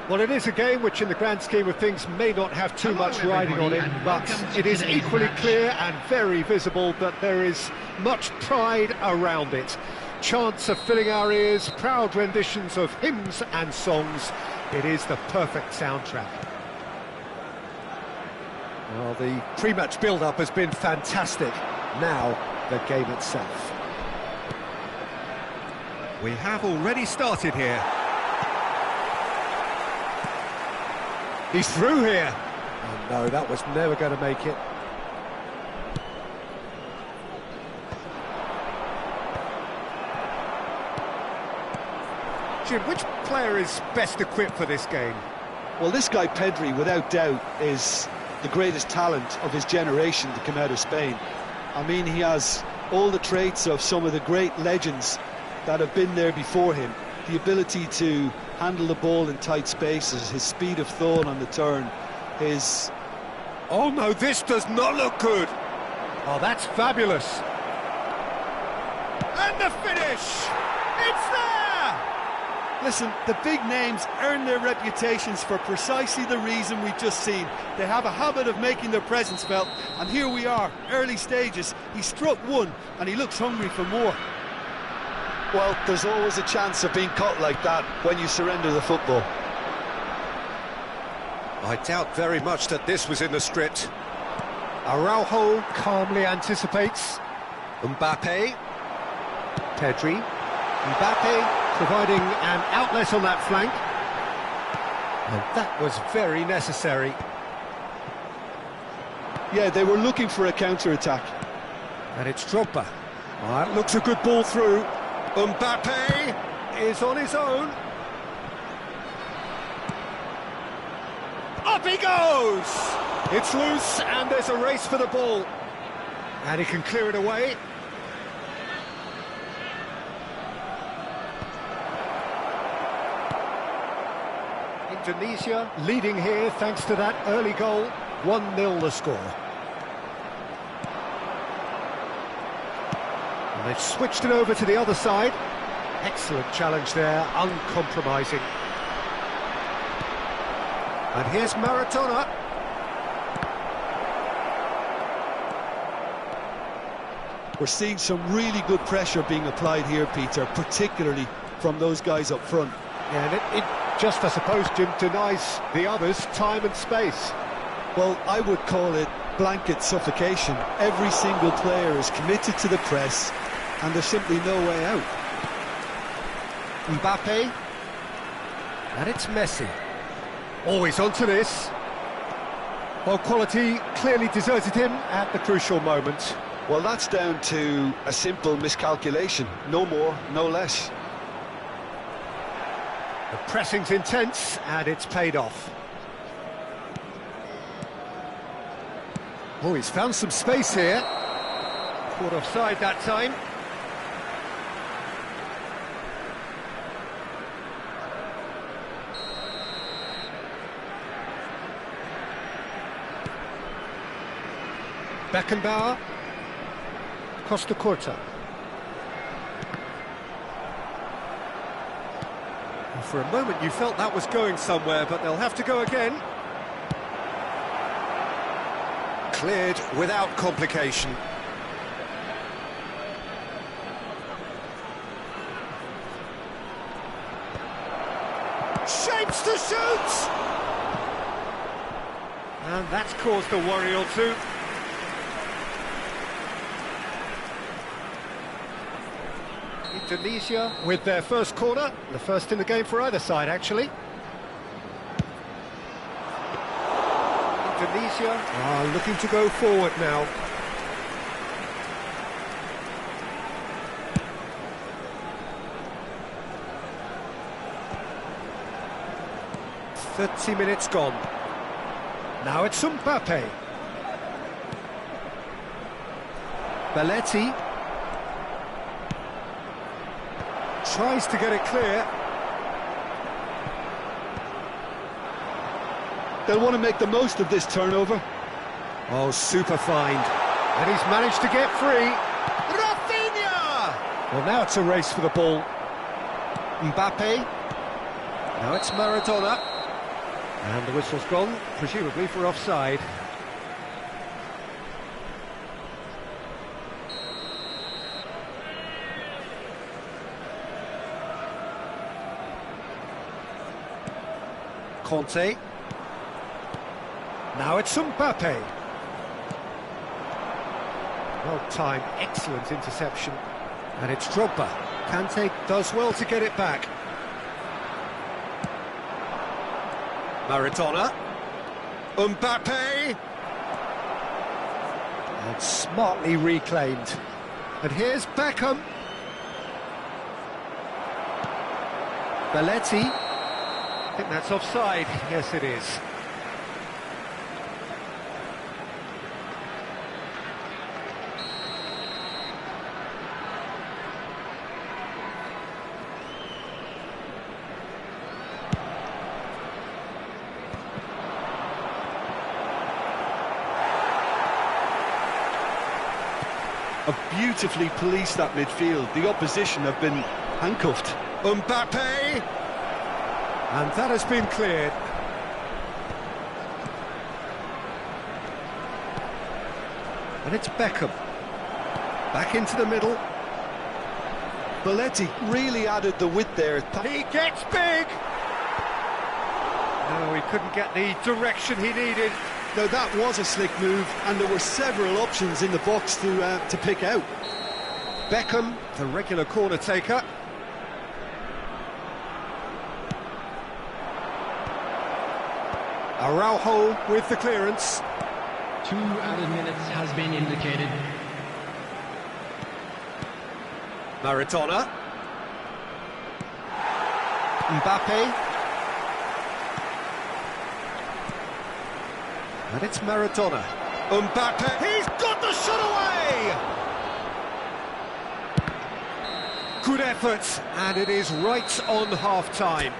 Well, it is a game which, in the grand scheme of things, may not have too much riding on it, but it is equally clear and very visible that there is much pride around it. Chants are filling our ears, proud renditions of hymns and songs. It is the perfect soundtrack. Well, the pre-match build-up has been fantastic. Now, the game itself. We have already started here. He's through here. Oh no, that was never going to make it. Jim, which player is best equipped for this game? Well, this guy Pedri, without doubt, is the greatest talent of his generation to come out of Spain. I mean, he has all the traits of some of the great legends that have been there before him. The ability to handle the ball in tight spaces, his speed of thought on the turn, his... Oh no, this does not look good. Oh, that's fabulous. And the finish! It's there! Listen, the big names earn their reputations for precisely the reason we've just seen. They have a habit of making their presence felt, and here we are, early stages. He struck one, and he looks hungry for more. Well, there's always a chance of being caught like that when you surrender the football. I doubt very much that this was in the script. Araujo calmly anticipates. Mbappe. Pedri. Mbappe providing an outlet on that flank. And that was very necessary. Yeah, they were looking for a counter-attack. And it's Drogba. That looks a good ball through. Mbappe is on his own. Up he goes! It's loose and there's a race for the ball. And he can clear it away. Indonesia leading here thanks to that early goal. 1-0 the score. And they've switched it over to the other side. Excellent challenge there, uncompromising. And here's Maradona. We're seeing some really good pressure being applied here, Peter, particularly from those guys up front. Yeah, and it just, I suppose, Jim, denies the others time and space. Well, I would call it blanket suffocation. Every single player is committed to the press, and there's simply no way out. Mbappe. And it's Messi. Always onto this. Well, quality clearly deserted him at the crucial moment. Well, that's down to a simple miscalculation. No more, no less. The pressing's intense, and it's paid off. Oh, he's found some space here. Caught offside that time. Beckenbauer. Costa Curta. For a moment you felt that was going somewhere, but they'll have to go again. Cleared without complication. Shapes to shoot! And that's caused a worry or two. Indonesia with their first corner, the first in the game for either side, actually. Indonesia are looking to go forward now. "30 minutes gone. Now it's Mbappe. Belletti. Tries to get it clear. They'll want to make the most of this turnover. Oh, super find. And he's managed to get free. Rafinha! Well, now it's a race for the ball. Mbappe. Now it's Maradona. And the whistle's gone, presumably for offside. Conte. Now it's Mbappe. Well-timed, excellent interception. And it's Drogba. Kante does well to get it back. Maradona. Mbappe. And smartly reclaimed. And here's Beckham. Belletti. I think that's offside. Yes, it is. Have beautifully policed that midfield. The opposition have been handcuffed. Mbappe! And that has been cleared. And it's Beckham. Back into the middle. Belletti really added the width there. He gets big! No, he couldn't get the direction he needed. Now that was a slick move, and there were several options in the box to pick out. Beckham, the regular corner taker. Araujo with the clearance. 2 added minutes has been indicated. Maradona. Mbappe. And it's Maradona. Mbappe. He's got the shot away! Good effort, and it is right on half-time.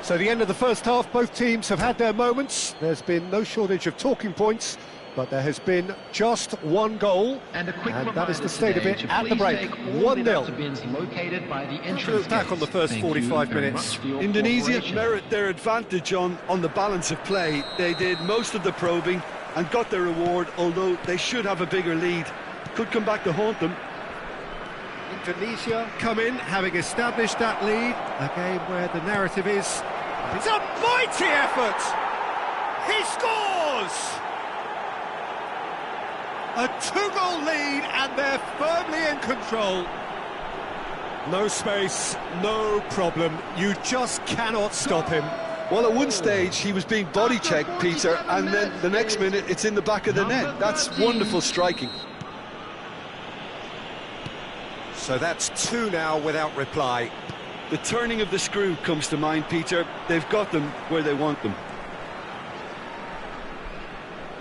So the end of the first half, both teams have had their moments. There's been no shortage of talking points, but there has been just one goal, and that is the state of it at the break. 1-0. Look back on the first 45 minutes. Indonesia merit their advantage on the balance of play. They did most of the probing and got their reward, although they should have a bigger lead. Could come back to haunt them. Indonesia come in, having established that lead. A game where the narrative is, it's a mighty effort! He scores! A 2-goal lead, and they're firmly in control. No space, no problem. You just cannot stop him. Well, at one stage he was being body-checked, Peter, and then the next minute it's in the back of the net. That's wonderful striking. So that's 2 now without reply. The turning of the screw comes to mind, Peter. They've got them where they want them.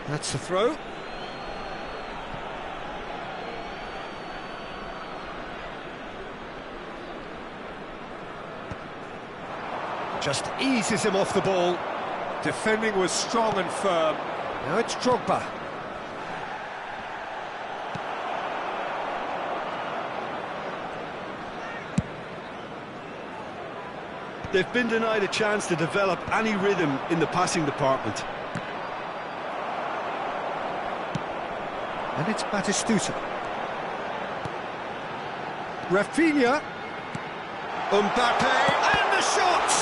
That's a throw. Just eases him off the ball. Defending was strong and firm. Now it's Drogba. They've been denied a chance to develop any rhythm in the passing department. And it's Batistuta. Rafinha. Mbappe. And the shot!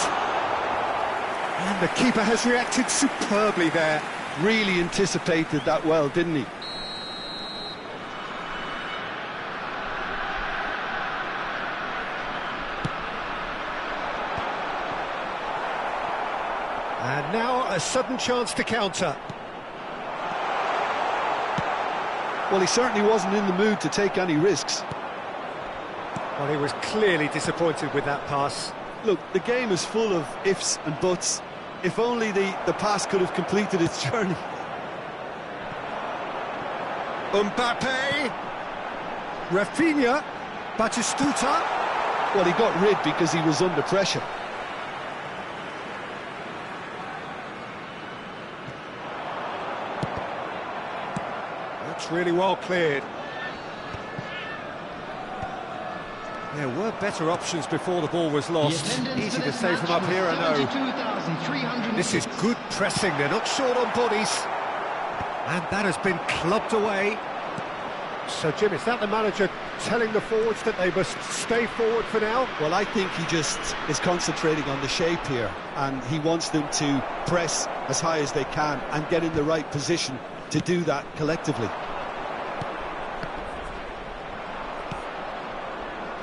And the keeper has reacted superbly there. Really anticipated that well, didn't he? And now a sudden chance to counter. Well, he certainly wasn't in the mood to take any risks. Well, he was clearly disappointed with that pass. Look, the game is full of ifs and buts. If only the pass could have completed its journey. Mbappe. Rafinha. Batistuta. Well, he got rid because he was under pressure. That's really well cleared. There were better options before the ball was lost. Easy to say from up here, I know. This is good pressing, they're not short on bodies. And that has been clubbed away. So, Jim, is that the manager telling the forwards that they must stay forward for now? Well, I think he just is concentrating on the shape here, and he wants them to press as high as they can and get in the right position to do that collectively.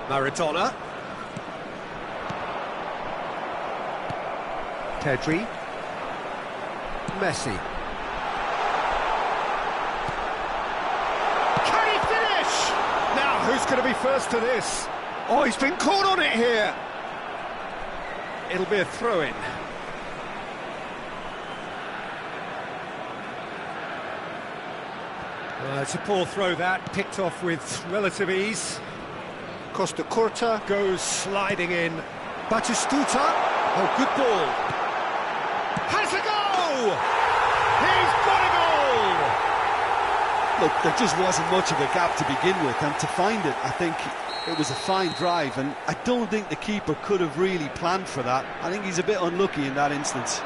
Maradona. Pedri. Messi. Can he finish? Now, who's going to be first to this? Oh, he's been caught on it here. It'll be a throw-in. It's a poor throw that, picked off with relative ease. Costa Curta goes sliding in. Batistuta. Oh, good ball. Has a goal! He's got a goal! Look, there just wasn't much of a gap to begin with, and to find it, I think it was a fine drive, and I don't think the keeper could have really planned for that. I think he's a bit unlucky in that instance.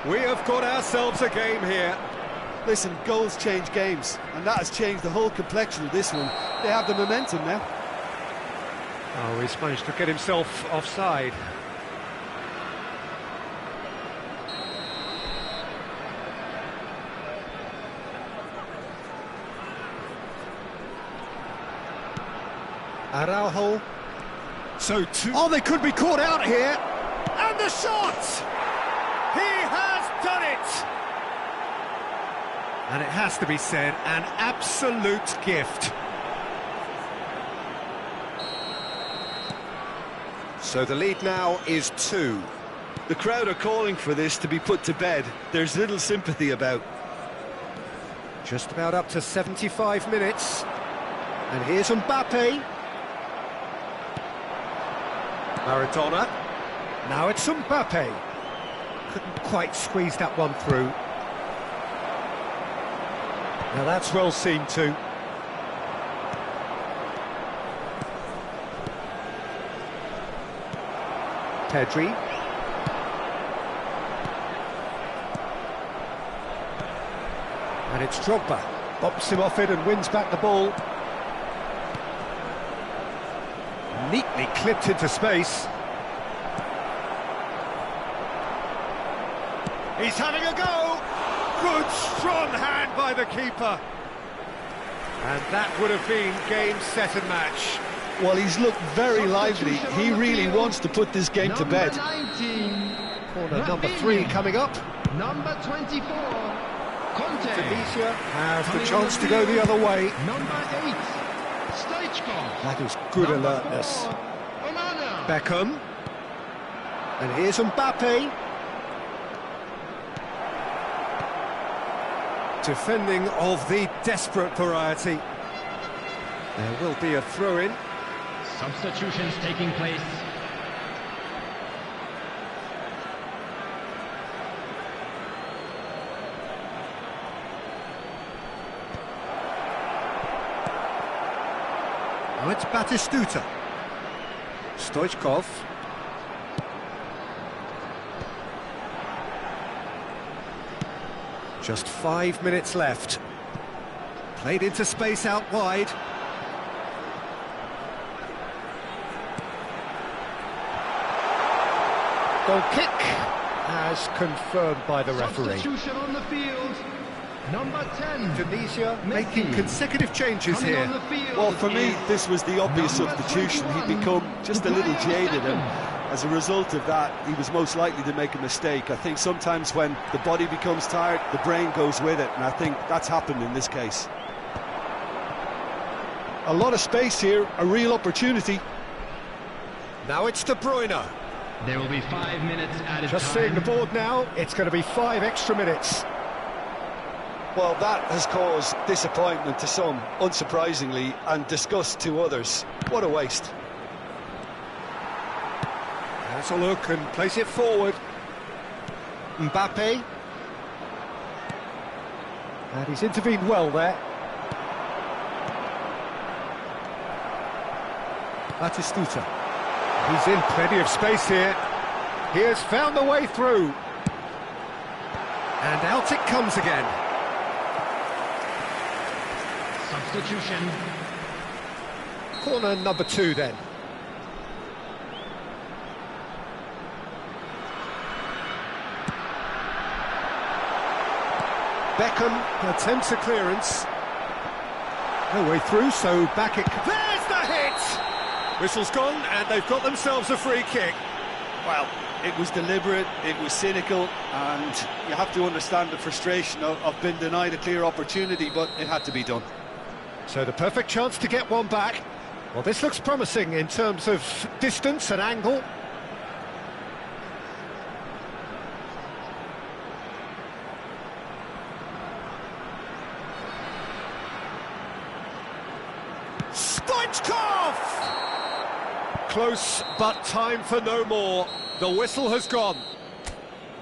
We have got ourselves a game here. Listen, goals change games, and that has changed the whole complexion of this one. They have the momentum now. Oh, he's managed to get himself offside. Araujo. So two. Oh, they could be caught out here. And the shot! He has done it! And it has to be said, an absolute gift. So the lead now is 2. The crowd are calling for this to be put to bed. There's little sympathy about. Just about up to 75 minutes. And here's Mbappe. Maradona. Now it's Mbappe. Couldn't quite squeeze that one through. Now that's well seen too. Pedri. And it's Drogba. Bops him off it and wins back the ball. Neatly clipped into space. He's having a go! Good, strong hand by the keeper. And that would have been game, set and match. Well, he's looked very lively. He really wants to put this game to bed. Corner number 3 coming up. Number 24, Conte. Tunisia has the chance to go the other way. Number 8, Stoichkov. That is good alertness. Onana. Beckham. And here's Mbappe. Defending of the desperate variety. There will be a throw-in. Substitutions taking place. Now it's Batistuta. Stoichkov. Just 5 minutes left. Played into space out wide. Goal kick as confirmed by the referee. Substitution on the field. Number 10. Tunisia Messi. making consecutive changes Coming here. on the field Well, for me, is this was the obvious number substitution. 21, He'd become just a little jaded, and Beckham. as a result of that, he was most likely to make a mistake. I think sometimes when the body becomes tired, the brain goes with it, and I think that's happened in this case. A lot of space here, a real opportunity. Now it's De Bruyne. There will be 5 minutes added Just time. seeing the board now, it's going to be 5 extra minutes. Well, that has caused disappointment to some, unsurprisingly, and disgust to others. What a waste. Has a look and plays it forward. Mbappe. And he's intervened well there. Batistuta. He's in plenty of space here. He has found the way through. And out it comes again. Substitution. Corner number 2 then. Beckham attempts a clearance. No way through, so back it... There's the hit! Whistle's gone, and they've got themselves a free kick. Well, it was deliberate, it was cynical, and you have to understand the frustration of being denied a clear opportunity, but it had to be done. So the perfect chance to get one back. Well, this looks promising in terms of distance and angle. Stoichkov! Close, but time for no more. The whistle has gone.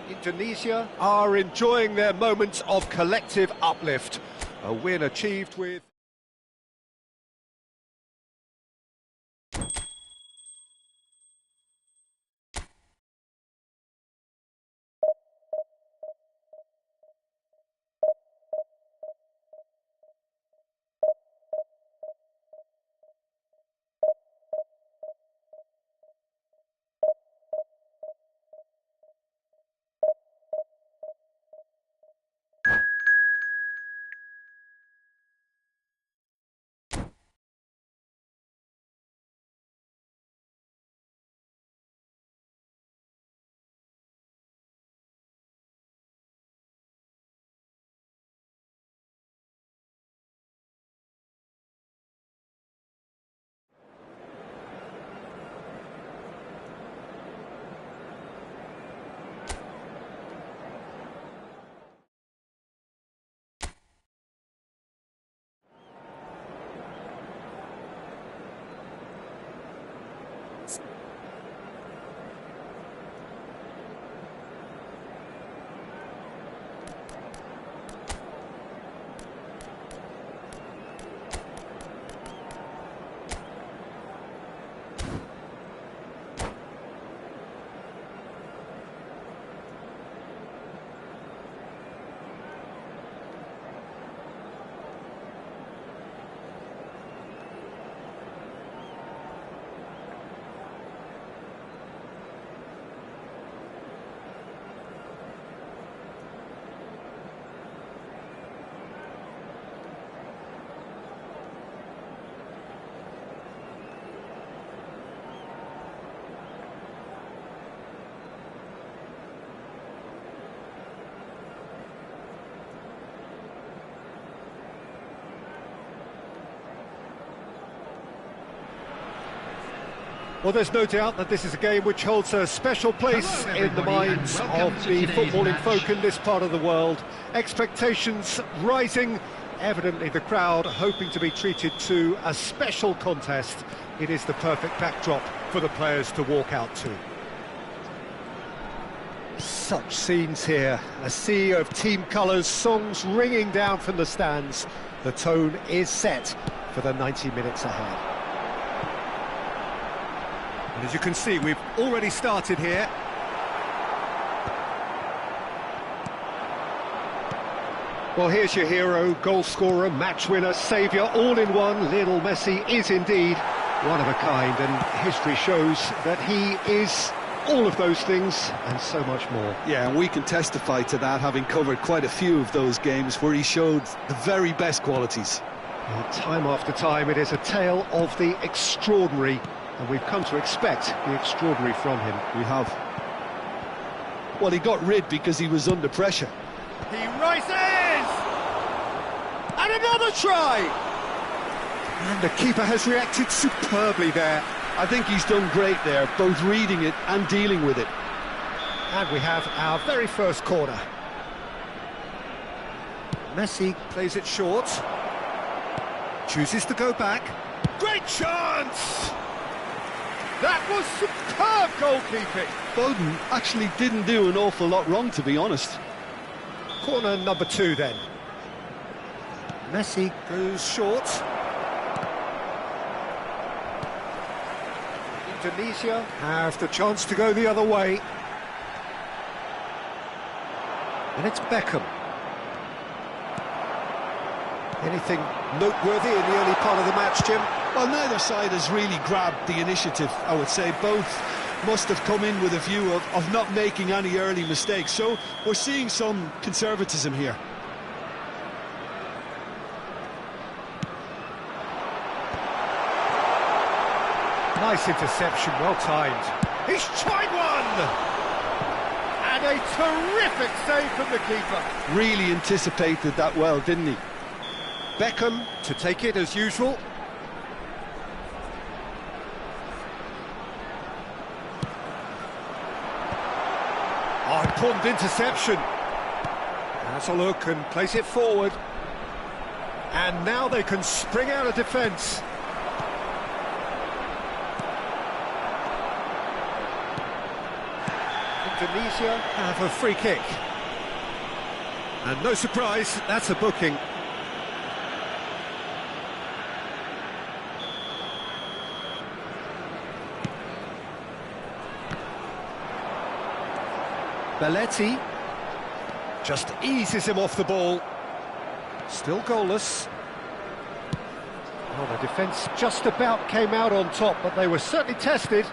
Indonesia are enjoying their moments of collective uplift. A win achieved with... Well, there's no doubt that this is a game which holds a special place in the minds of the footballing folk in this part of the world. Expectations rising, evidently the crowd hoping to be treated to a special contest. It is the perfect backdrop for the players to walk out to. Such scenes here, a sea of team colours, songs ringing down from the stands. The tone is set for the 90 minutes ahead. And as you can see, we've already started here. Well, here's your hero, goal scorer, match winner, saviour, all in one. Lionel Messi is indeed one of a kind, and history shows that he is all of those things and so much more. Yeah, and we can testify to that, having covered quite a few of those games where he showed the very best qualities. And time after time, it is a tale of the extraordinary, and we've come to expect the extraordinary from him. We have. Well, he got rid because he was under pressure. He rises! And another try! And the keeper has reacted superbly there. I think he's done great there, both reading it and dealing with it. And we have our very first corner. Messi plays it short. Chooses to go back. Great chance! That was superb goalkeeping. Foden actually didn't do an awful lot wrong, to be honest. Corner number 2 then. Messi goes short. Indonesia have the chance to go the other way. And it's Beckham. Anything noteworthy in the early part of the match, Jim? Well, neither side has really grabbed the initiative, I would say. Both must have come in with a view of not making any early mistakes. So we're seeing some conservatism here. Nice interception, well timed. He's tried one! And a terrific save from the keeper. Really anticipated that well, didn't he? Beckham to take it as usual. Oh, important interception. Has a look and place it forward. And now they can spring out of defence. Indonesia have a free kick. And no surprise, that's a booking. Belletti just eases him off the ball. Still goalless. Well, the defence just about came out on top, but they were certainly tested.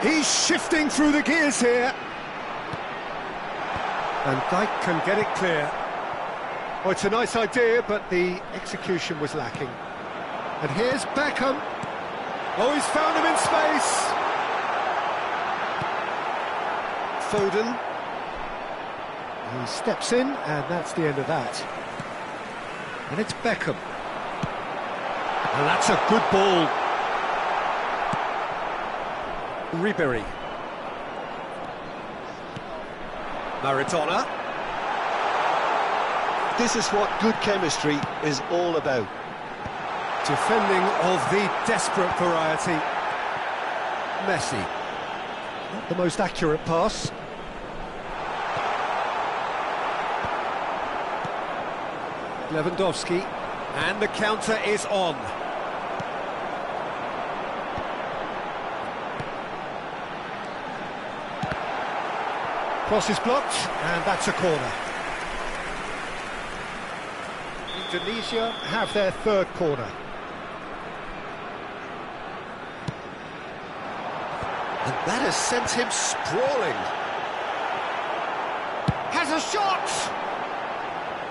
He's shifting through the gears here. And Dijk can get it clear. Oh, it's a nice idea, but the execution was lacking. And here's Beckham. Oh, he's found him in space. Foden. He steps in, and that's the end of that. And it's Beckham. And that's a good ball. Ribery. Maradona. This is what good chemistry is all about. Defending of the desperate variety. Messi. Not the most accurate pass. Lewandowski. And the counter is on. Cross is blocked, and that's a corner. Indonesia have their third corner. And that has sent him sprawling. Has a shot!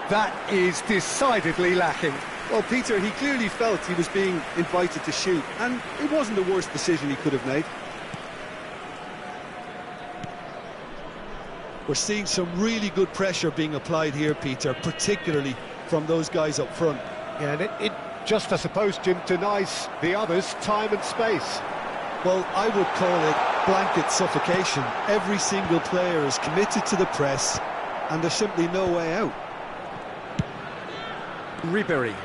That is decidedly lacking. Well, Peter, he clearly felt he was being invited to shoot, and it wasn't the worst decision he could have made. We're seeing some really good pressure being applied here, Peter, particularly from those guys up front. Yeah, and it just, I suppose, Jim, denies the others time and space. Well, I would call it blanket suffocation. Every single player is committed to the press, and there's simply no way out. Ribery.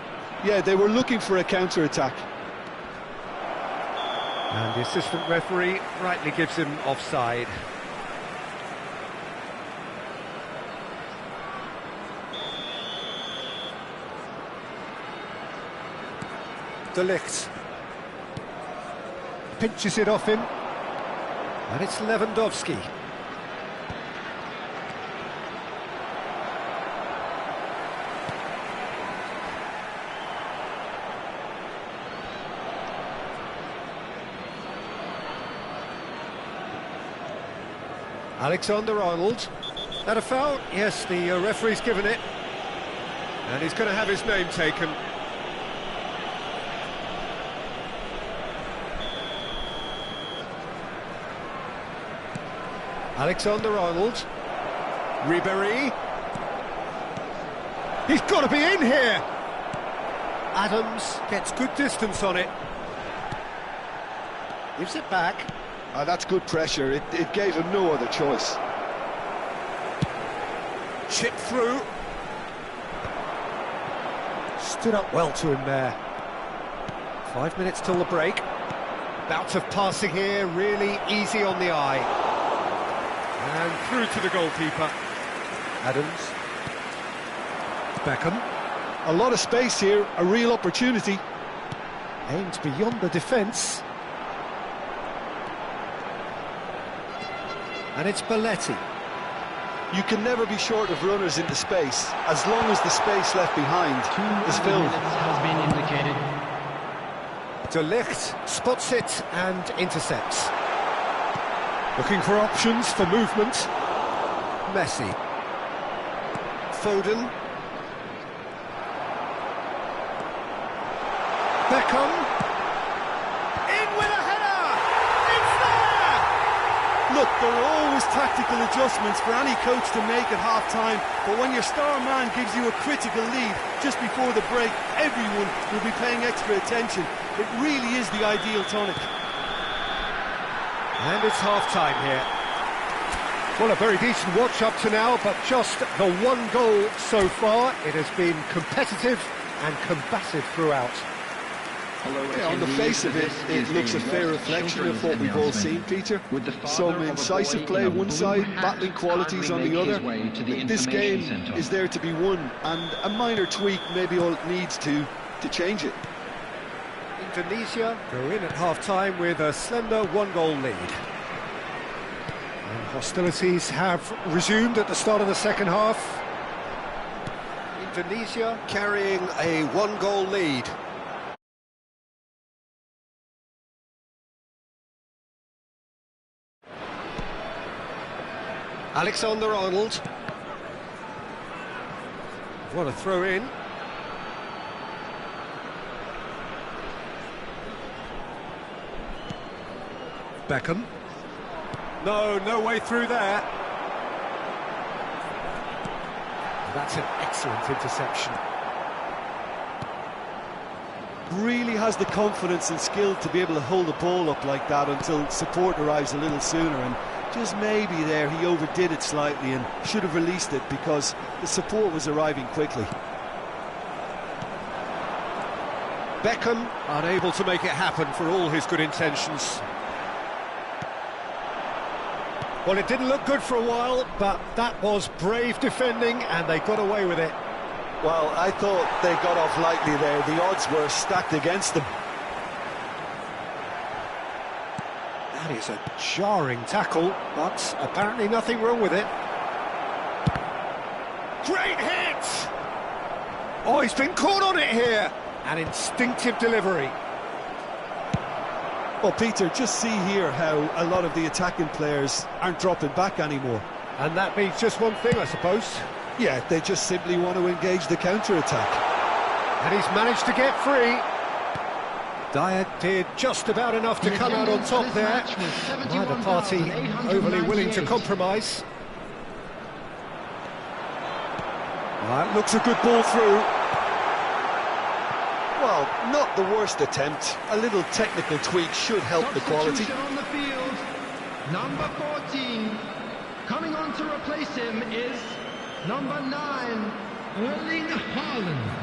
Yeah, they were looking for a counter-attack. And the assistant referee rightly gives him offside. De Ligt pinches it off him, and it's Lewandowski. Alexander-Arnold. That a foul? Yes, the referee's given it, and he's going to have his name taken. Alexander-Arnold. Ribery. He's got to be in here! Adams gets good distance on it. Gives it back. That's good pressure. It gave him no other choice. Chip through. Stood up well to him there. 5 minutes till the break. Bout of passing here, really easy on the eye. And through to the goalkeeper. Adams. Beckham. A lot of space here, a real opportunity. Aimed beyond the defence. And it's Belletti. You can never be short of runners into space, as long as the space left behind is filled. Has been indicated. De Ligt spots it and intercepts. Looking for options for movement. Messi. Foden. Beckham. In with a header! It's there! Look, there are always tactical adjustments for any coach to make at half-time, but when your star man gives you a critical lead just before the break, everyone will be paying extra attention. It really is the ideal tonic. And it's half-time here. Well, a very decent watch up to now, but just the one goal so far. It has been competitive and combative throughout. Yeah, on the face of it, it looks a fair reflection of what we've all seen, Peter. Some incisive play one side, battling qualities on the other. This game is there to be won, and a minor tweak maybe all it needs to change it. Indonesia go in at half-time with a slender one-goal lead. And hostilities have resumed at the start of the second half. Indonesia carrying a one-goal lead. Alexander-Arnold. What a throw in. Beckham. No way through there. That's an excellent interception. Really has the confidence and skill to be able to hold the ball up like that until support arrives a little sooner, and just maybe there he overdid it slightly and should have released it because the support was arriving quickly. Beckham unable to make it happen for all his good intentions. Well, it didn't look good for a while, but that was brave defending and they got away with it. Well, I thought they got off lightly there. The odds were stacked against them. That is a jarring tackle, but apparently nothing wrong with it. Great hit! Oh, he's been caught on it here. An instinctive delivery. Well, Peter, just see here how a lot of the attacking players aren't dropping back anymore. And that means just one thing, I suppose. Yeah, they just simply want to engage the counter-attack. And he's managed to get free. Dyer did just about enough to come out on top there. Neither party overly willing to compromise. That looks a good ball through. Well, not the worst attempt. A little technical tweak should help the quality. Substitution on the field. Number 14. Coming on to replace him is number 9, Erling Haaland.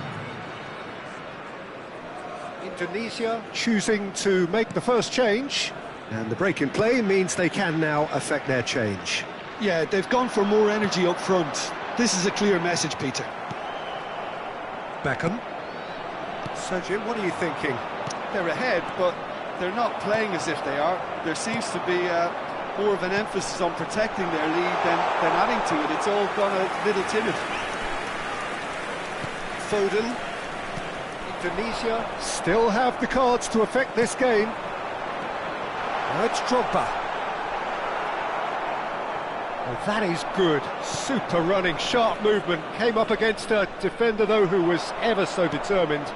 Indonesia choosing to make the first change, and the break in play means they can now affect their change. Yeah, they've gone for more energy up front. This is a clear message, Peter. Beckham. Sergio, what are you thinking? They're ahead, but they're not playing as if they are. There seems to be more of an emphasis on protecting their lead than adding to it. It's all gone a little timid. Foden. Indonesia still have the cards to affect this game. Now it's Drogba. Well, that is good. Super running, sharp movement. Came up against a defender, though, who was ever so determined.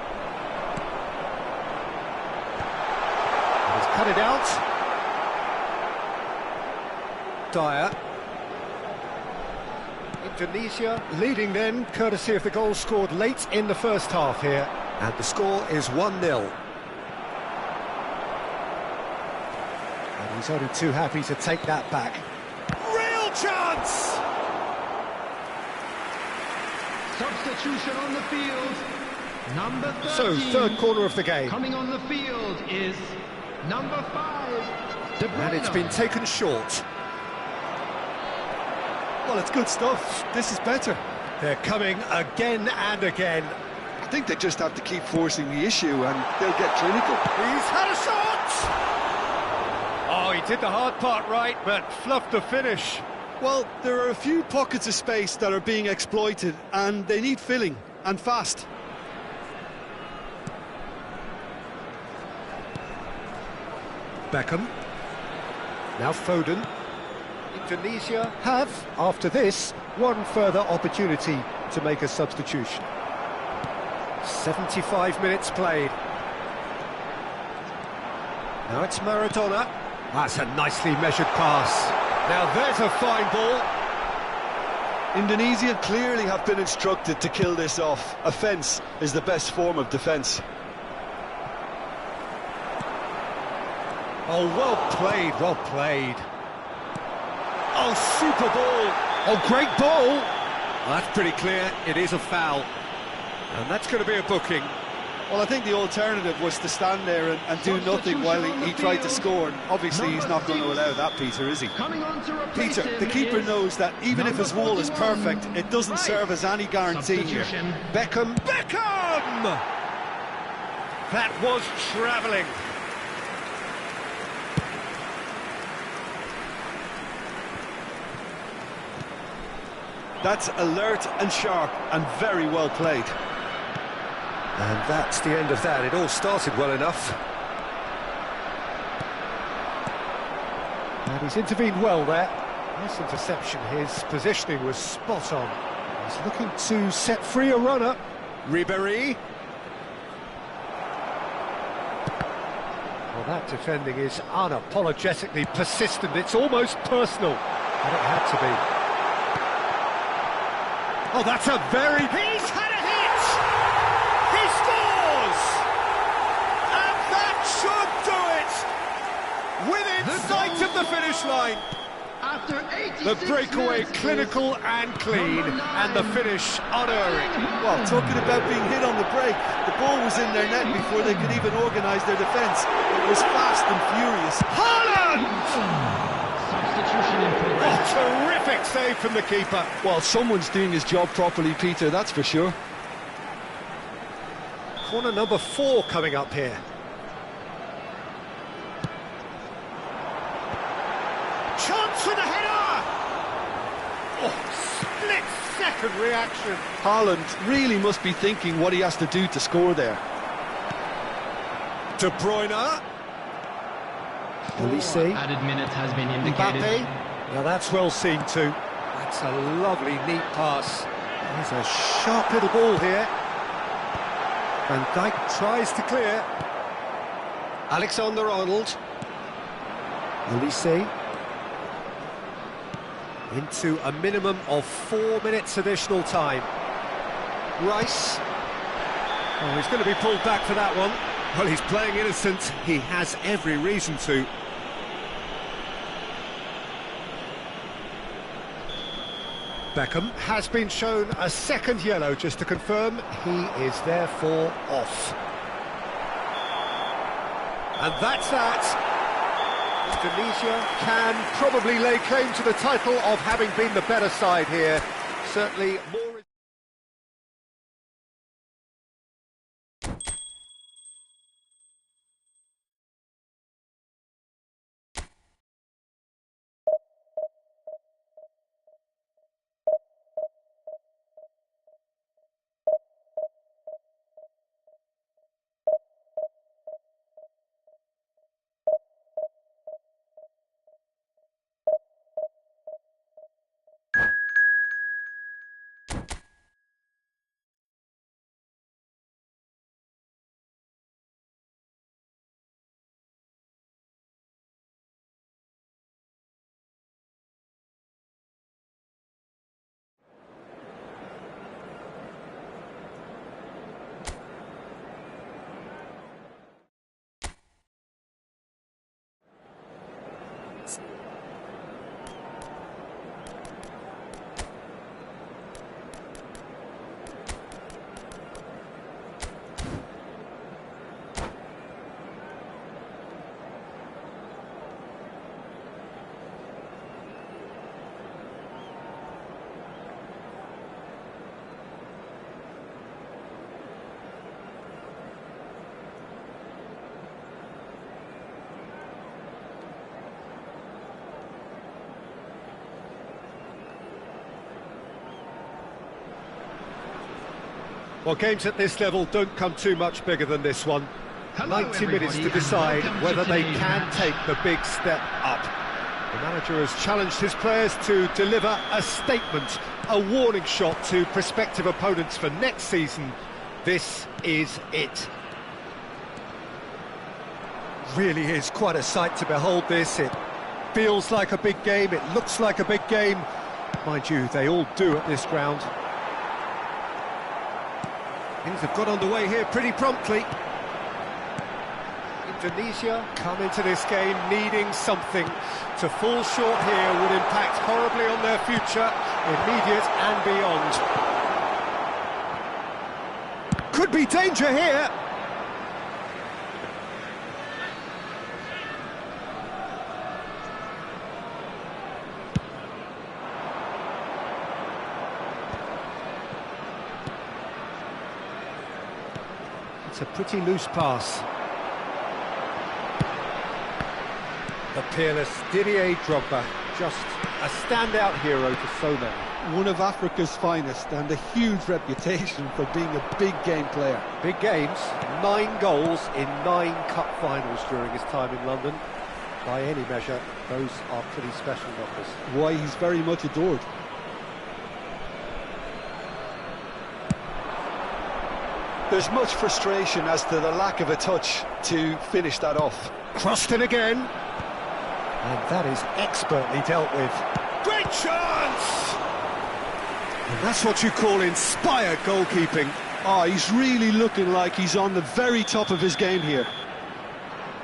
And he's cut it out. Dyer. Indonesia leading then, courtesy of the goal scored late in the first half here. And the score is 1-0. And he's only too happy to take that back. Real chance! Substitution on the field. Number 13. So, third corner of the game. Coming on the field is number 5, De Bruyne. And it's been taken short. Well, it's good stuff. This is better. They're coming again and again. I think they just have to keep forcing the issue and they'll get clinical. He's had a shot! Oh, he did the hard part right, but fluffed the finish. Well, there are a few pockets of space that are being exploited, and they need filling, and fast. Beckham. Now Foden. Indonesia have, after this, one further opportunity to make a substitution. 75 minutes played. Now it's Maradona. That's a nicely measured pass. Now there's a fine ball. Indonesia clearly have been instructed to kill this off. Offence is the best form of defence. Oh, well played, well played. Oh, super ball. Oh, great ball. Well, that's pretty clear. It is a foul. And that's going to be a booking. Well, I think the alternative was to stand there and do nothing while he tried to score. And obviously, he's not going to allow that, Peter, is he? Peter, the keeper knows that even if his wall is perfect, it doesn't serve as any guarantee here. Beckham. That was travelling. That's alert and sharp and very well played. And that's the end of that. It all started well enough. And he's intervened well there. Nice interception. His positioning was spot on. He's looking to set free a runner. Ribéry. Well, that defending is unapologetically persistent. It's almost personal. And it had to be. Oh, that's a very... He's had a hit! He scores! And that should do it! Within sight of the finish line. After The breakaway clinical and clean, and the finish unerring. Well, talking about being hit on the break, the ball was in their net before they could even organise their defence. It was fast and furious. Haaland! substitution in progress. Oh, terrific save from the keeper. Well, someone's doing his job properly, Peter, that's for sure. Corner number 4 coming up here. Chance for the header! Oh, split-second reaction. Haaland really must be thinking what he has to do to score there. De Bruyne. Olise. Added minute has been indicated. Mbappe. Now that's well seen too. That's a lovely, neat pass. There's a sharp little ball here. Van Dijk tries to clear. Alexander-Arnold. Olise. Into a minimum of 4 minutes additional time. Rice. Oh, he's going to be pulled back for that one. Well, he's playing innocent. He has every reason to. Beckham has been shown a second yellow, just to confirm. He is therefore off. And that's that. Indonesia can probably lay claim to the title of having been the better side here. Certainly more... Well, games at this level don't come too much bigger than this one. Hello, 90 minutes to everybody, decide and welcome whether to they today's can match. take the big step up. The manager has challenged his players to deliver a statement, a warning shot to prospective opponents for next season. This is it. Really is quite a sight to behold this. It feels like a big game, it looks like a big game. Mind you, they all do at this ground. Things have got underway here pretty promptly. Indonesia come into this game needing something. To fall short here would impact horribly on their future, immediate and beyond. Could be danger here. It's a pretty loose pass. The peerless Didier Drogba, just a standout hero to so many. One of Africa's finest and a huge reputation for being a big game player. Big games, 9 goals in 9 cup finals during his time in London. By any measure, those are pretty special numbers. Why, he's very much adored. There's much frustration as to the lack of a touch to finish that off. Crossed in again. And that is expertly dealt with. Great chance! And that's what you call inspired goalkeeping. Oh, he's really looking like he's on the very top of his game here.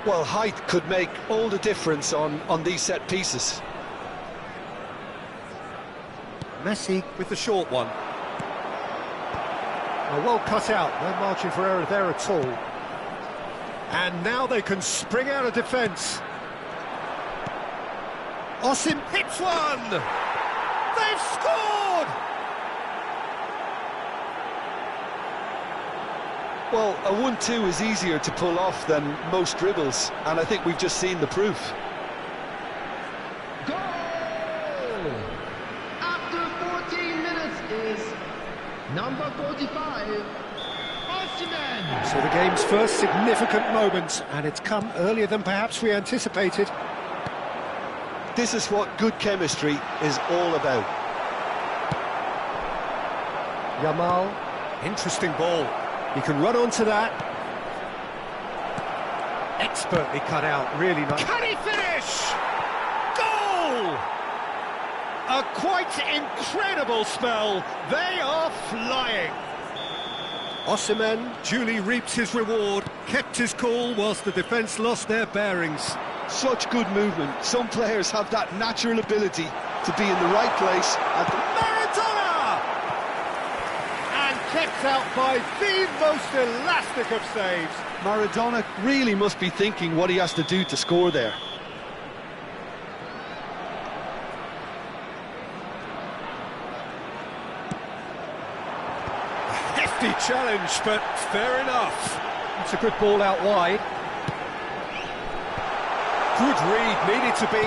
Well, height could make all the difference on these set pieces. Messi with the short one. Well cut out, no margin for error there at all. And now they can spring out of defence. Osim hits one! They've scored! Well, a 1-2 is easier to pull off than most dribbles, and I think we've just seen the proof. Goal! After 14 minutes is number 45, Osimhen. So the game's first significant moment, and it's come earlier than perhaps we anticipated. This is what good chemistry is all about. Yamal, interesting ball. He can run onto that. Expertly cut out, really nice. Can he finish? Goal! A quite incredible spell. They are flying. Osimhen duly reaps his reward, kept his cool whilst the defence lost their bearings. Such good movement. Some players have that natural ability to be in the right place at the... Maradona! And kept out by the most elastic of saves. Maradona really must be thinking what he has to do to score there. Hefty challenge, but fair enough. It's a good ball out wide. Good read, needed to be.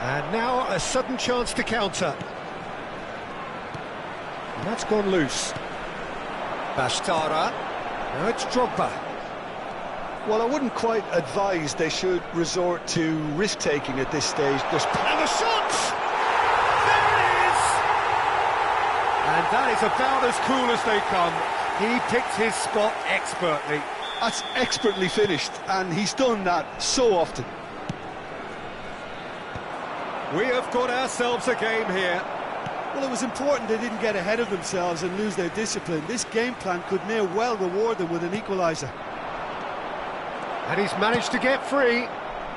And now a sudden chance to counter. And that's gone loose. Bastara. Now it's Drogba. Well, I wouldn't quite advise they should resort to risk-taking at this stage. There's... And the shot! There it is! And that is about as cool as they come. He picked his spot expertly. That's expertly finished, and he's done that so often. We have got ourselves a game here. Well, it was important they didn't get ahead of themselves and lose their discipline. This game plan could near well reward them with an equaliser. And he's managed to get free.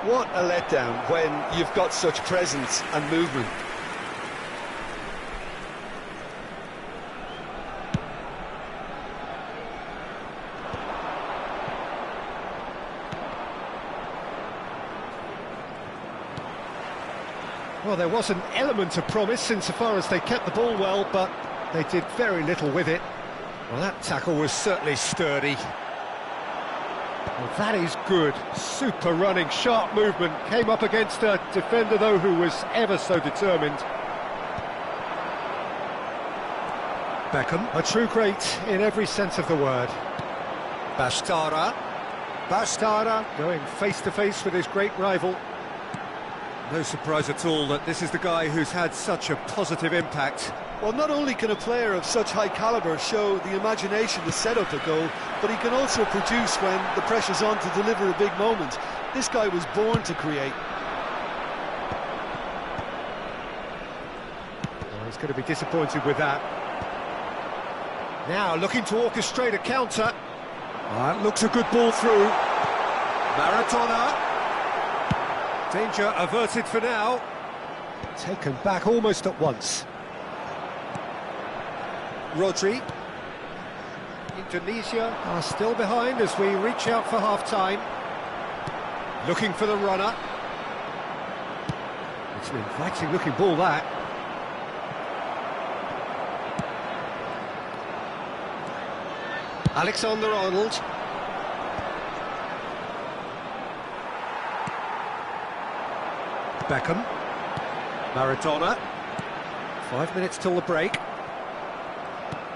What a letdown when you've got such presence and movement. Well, there was an element of promise insofar as they kept the ball well, but they did very little with it. Well, that tackle was certainly sturdy. Well, that is good. Super running, sharp movement. Came up against a defender, though, who was ever so determined. Beckham. A true great in every sense of the word. Bastara. Bastara going face-to-face with his great rival. No surprise at all that this is the guy who's had such a positive impact. Well, not only can a player of such high calibre show the imagination to set up a goal, but he can also produce when the pressure's on to deliver a big moment. This guy was born to create. Well, he's going to be disappointed with that. Now looking to orchestrate a counter. That looks a good ball through. Maradona. Danger averted for now. Taken back almost at once. Rodri. Indonesia are still behind as we reach out for half-time. Looking for the runner. It's an inviting looking ball, that. Alexander-Arnold. Beckham. Maradona. 5 minutes till the break.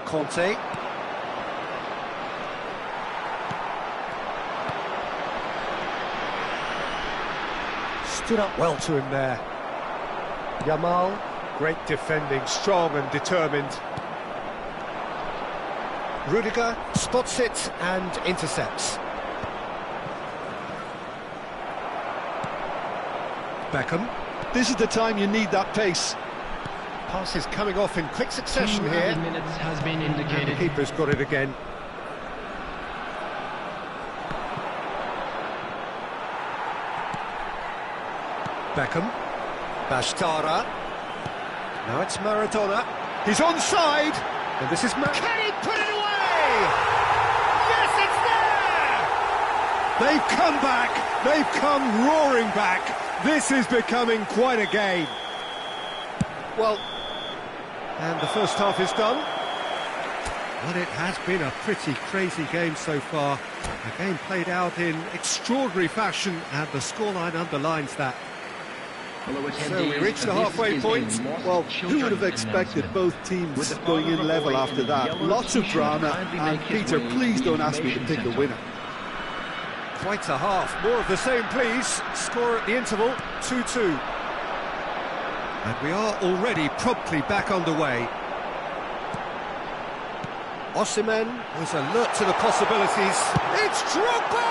Conte. Stood up well to him there. Yamal. Great defending, strong and determined. Rudiger spots it and intercepts. Beckham. This is the time you need that pace. Passes coming off in quick succession here. 2 minutes has been indicated. And the keeper's got it again. Beckham. Bastara. Now it's Maradona. He's onside. And this is Can he put it away? Yes, it's there! They've come back. They've come roaring back. This is becoming quite a game. Well, and the first half is done. Well, it has been a pretty crazy game so far. A game played out in extraordinary fashion, and the scoreline underlines that. So we reached the halfway point. Well, who would have expected both teams going in level after that? Lots of drama, and Peter, please don't ask me to pick a winner. Quite a half. More of the same, please. Score at the interval, 2-2. And we are already promptly back underway. Osimhen was alert to the possibilities. It's Drogba!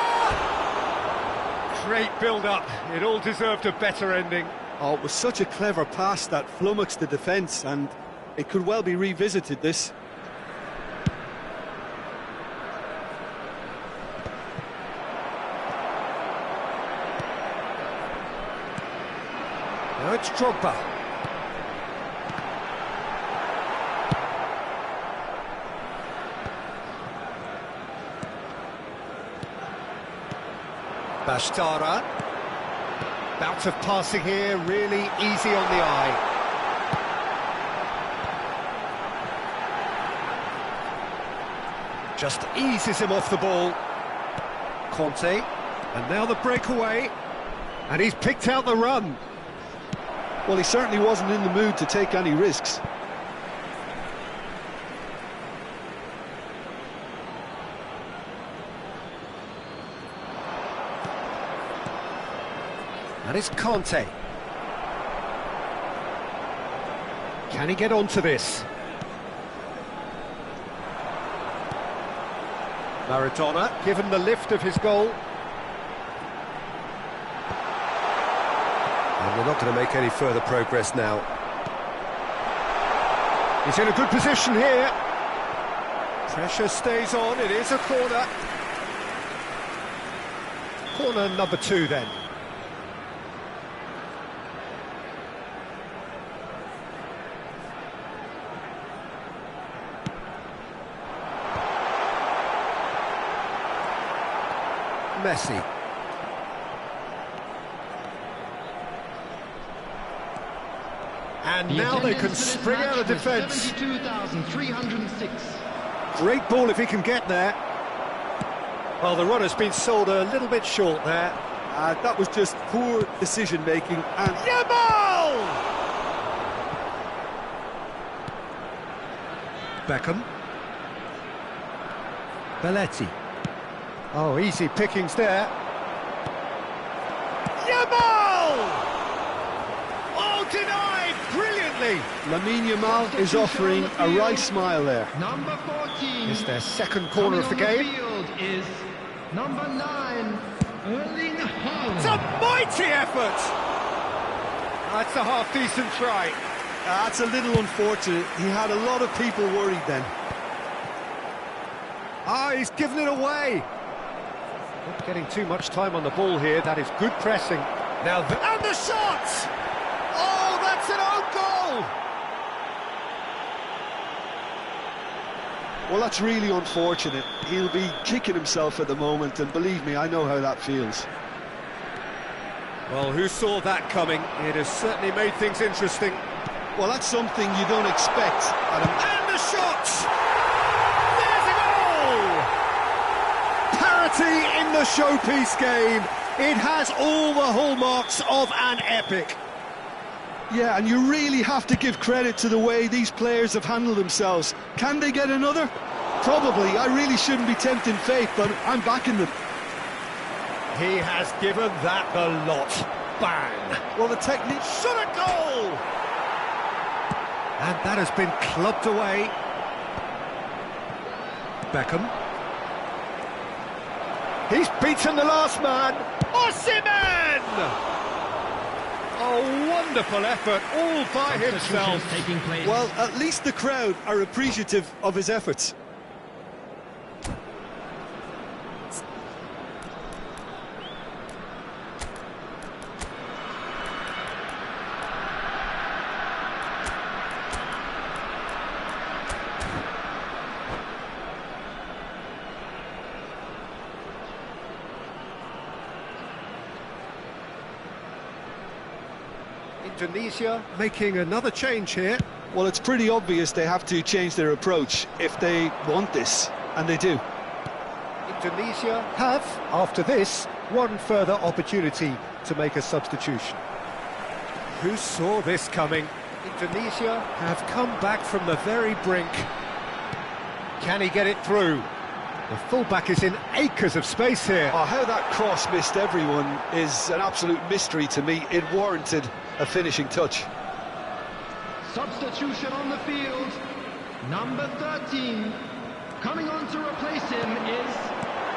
Great build-up. It all deserved a better ending. Oh, it was such a clever pass that flummoxed the defence, and it could well be revisited, this. Now it's Drogba. Bastara. Bout of passing here, really easy on the eye. Just eases him off the ball. Conte. And now the breakaway. And he's picked out the run. Well, he certainly wasn't in the mood to take any risks. And it's Conte. Can he get onto this? Maradona, given the lift of his goal. And we're not going to make any further progress now. He's in a good position here. Pressure stays on, it is a corner. Corner number 2 then. Messi. And now they can spring out of defence. 72,306. Great ball if he can get there. Well, the runner's been sold a little bit short there. That was just poor decision-making, and Yamal! Beckham. Belletti. Oh, easy pickings there. Yamal! Oh, denied brilliantly. Lamine Yamal is offering a right smile there. Number 14. It's their second corner of the Coming on game. field is number 9, Erling It's a Haaland. mighty effort. That's a half-decent try. That's a little unfortunate. He had a lot of people worried then. Ah, he's given it away. Not getting too much time on the ball here. That is good pressing. Now, and the shot! Oh, that's an own goal! Well, that's really unfortunate. He'll be kicking himself at the moment, and believe me, I know how that feels. Well, who saw that coming? It has certainly made things interesting. Well, that's something you don't expect, Adam. And the shot! There's a goal! Parity in the showpiece game. It has all the hallmarks of an epic. Yeah, and you really have to give credit to the way these players have handled themselves. Can they get another? Probably. I really shouldn't be tempting fate, but I'm backing them. He has given that the lot. Bang! Well, the technique... Shot a goal! And that has been clubbed away. Beckham. He's beaten the last man. Osimhen! A wonderful effort all by himself. Substitutions taking place. Well, at least the crowd are appreciative of his efforts. Indonesia making another change here. Well, it's pretty obvious they have to change their approach if they want this, and they do. Indonesia have, after this, one further opportunity to make a substitution. Who saw this coming? Indonesia have come back from the very brink. Can he get it through? The fullback is in acres of space here. Oh, how that cross missed everyone is an absolute mystery to me. It warranted a finishing touch. Substitution on the field. Number 13. Coming on to replace him is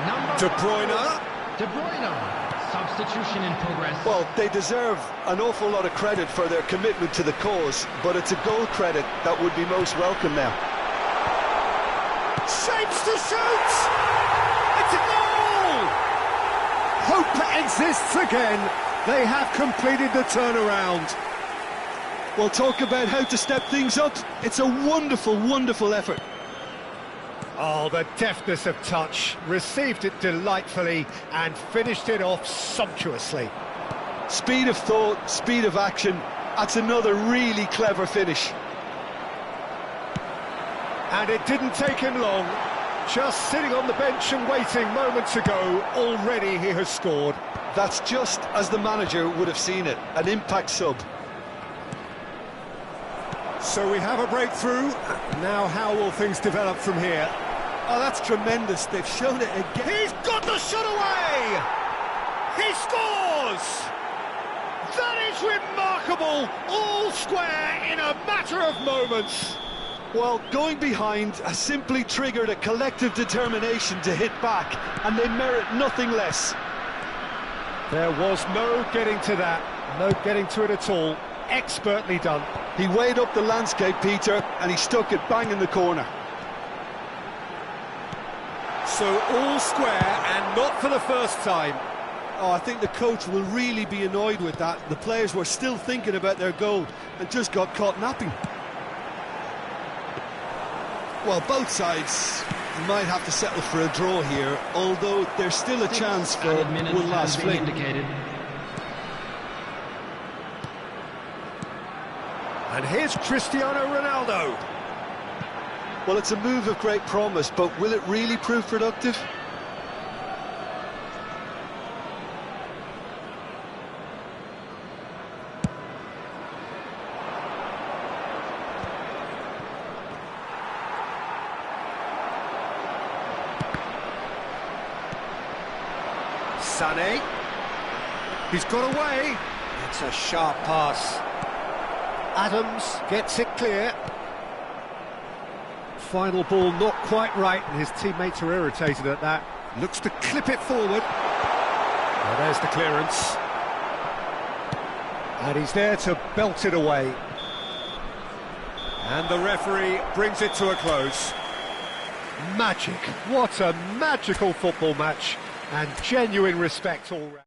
number De Bruyne. 5. De Bruyne. Substitution in progress. Well, they deserve an awful lot of credit for their commitment to the cause, but it's a goal credit that would be most welcome now. Shapes to shoot! It's a goal! Hope exists again. They have completed the turnaround. Well, talk about how to step things up. It's a wonderful, wonderful effort. Oh, the deftness of touch. Received it delightfully and finished it off sumptuously. Speed of thought, speed of action. That's another really clever finish. And it didn't take him long. Just sitting on the bench and waiting moments ago, already he has scored. That's just as the manager would have seen it, an impact sub. So we have a breakthrough. Now how will things develop from here? Oh, that's tremendous. They've shown it again. He's got the shot away! He scores! That is remarkable! All square in a matter of moments. Well, going behind has simply triggered a collective determination to hit back, and they merit nothing less. There was no getting to that, no getting to it at all. Expertly done. He weighed up the landscape, Peter, and he stuck it bang in the corner. So all square, and not for the first time. Oh, I think the coach will really be annoyed with that. The players were still thinking about their goal and just got caught napping. Well, both sides might have to settle for a draw here, although there's still a chance for one last fling. Indicated. And here's Cristiano Ronaldo. Well, it's a move of great promise, but will it really prove productive? Sané. He's got away. It's a sharp pass. Adams gets it clear. Final ball not quite right, and his teammates are irritated at that. Looks to clip it forward. Well, there's the clearance. And he's there to belt it away. And the referee brings it to a close. Magic. What a magical football match. And genuine respect all round.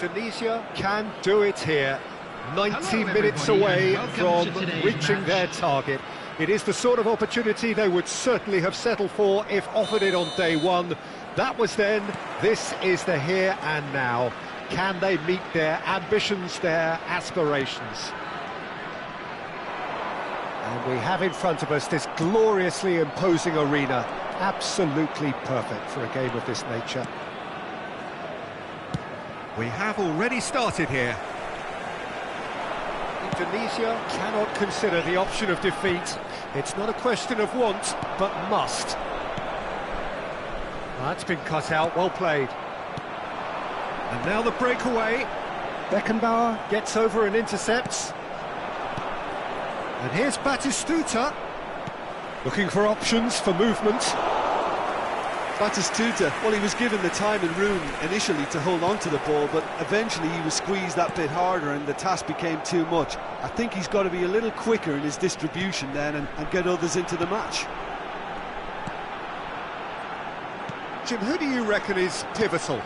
Indonesia can do it here. 90 minutes away from reaching match. their target. It is the sort of opportunity they would certainly have settled for if offered it on day one. That was then, this is the here and now. Can they meet their ambitions, their aspirations? And we have in front of us this gloriously imposing arena. Absolutely perfect for a game of this nature. We have already started here. Indonesia cannot consider the option of defeat. It's not a question of want, but must. That's been cut out, well played. And now the breakaway. Beckenbauer gets over and intercepts. And here's Batistuta, looking for options for movement. Batistuta, well, he was given the time and room initially to hold on to the ball, but eventually he was squeezed that bit harder and the task became too much. I think he's got to be a little quicker in his distribution then and get others into the match. Jim, who do you reckon is pivotal?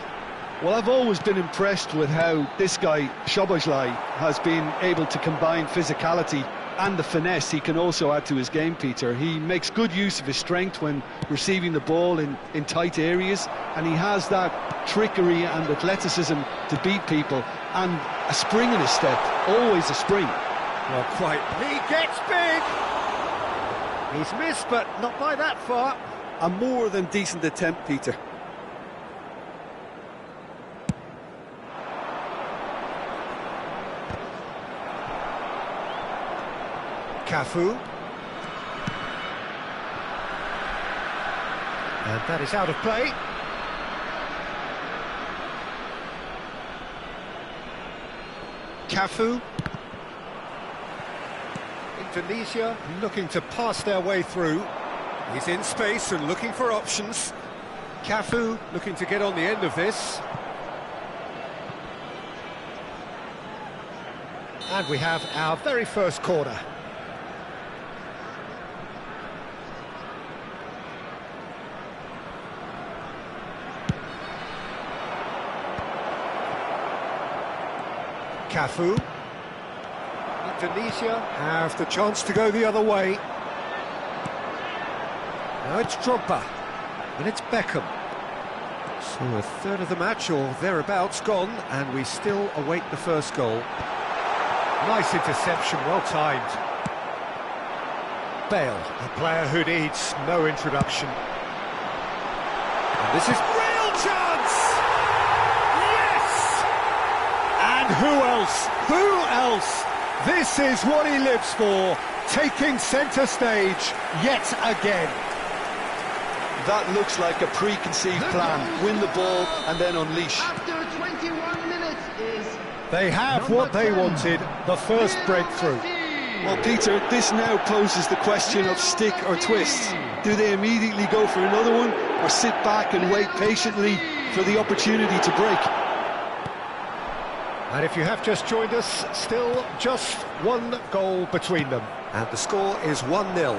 Well, I've always been impressed with how this guy, Szoboszlai, has been able to combine physicality and the finesse he can also add to his game, Peter. He makes good use of his strength when receiving the ball in tight areas, and he has that trickery and athleticism to beat people, and a spring in his step, always a spring. Well, quite. He gets big! He's missed, but not by that far. A more than decent attempt, Peter. Cafu. And that is out of play. Cafu. Indonesia looking to pass their way through. He's in space and looking for options. Cafu looking to get on the end of this. And we have our very first corner. Cafu. Indonesia have the chance to go the other way. Now it's Drogba, and it's Beckham. So a third of the match, or thereabouts, gone, and we still await the first goal. Nice interception, well timed. Bale, a player who needs no introduction. This is real chance! Yes! And who else? Who else? This is what he lives for, taking centre stage yet again. That looks like a preconceived plan. Win the ball and then unleash. After 21 minutes is... They have what they wanted, the first breakthrough. Well, Peter, this now poses the question of stick or twist. Do they immediately go for another one, or sit back and wait patiently for the opportunity to break? And if you have just joined us, still just one goal between them. And the score is 1-0.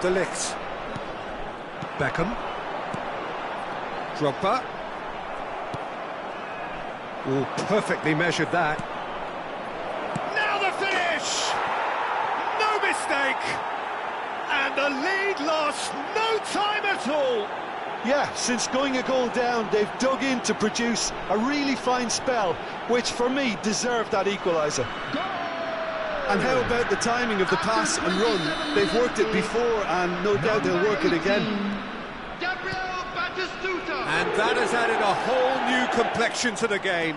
De Ligt. Beckham. Drogba. Oh, perfectly measured that. Now the finish! No mistake! And the lead lost no time at all! Yeah, since going a goal down, they've dug in to produce a really fine spell, which for me deserved that equaliser. And how about the timing of the pass and run? They've worked it before and no doubt they'll work it again. And that has added a whole new complexion to the game.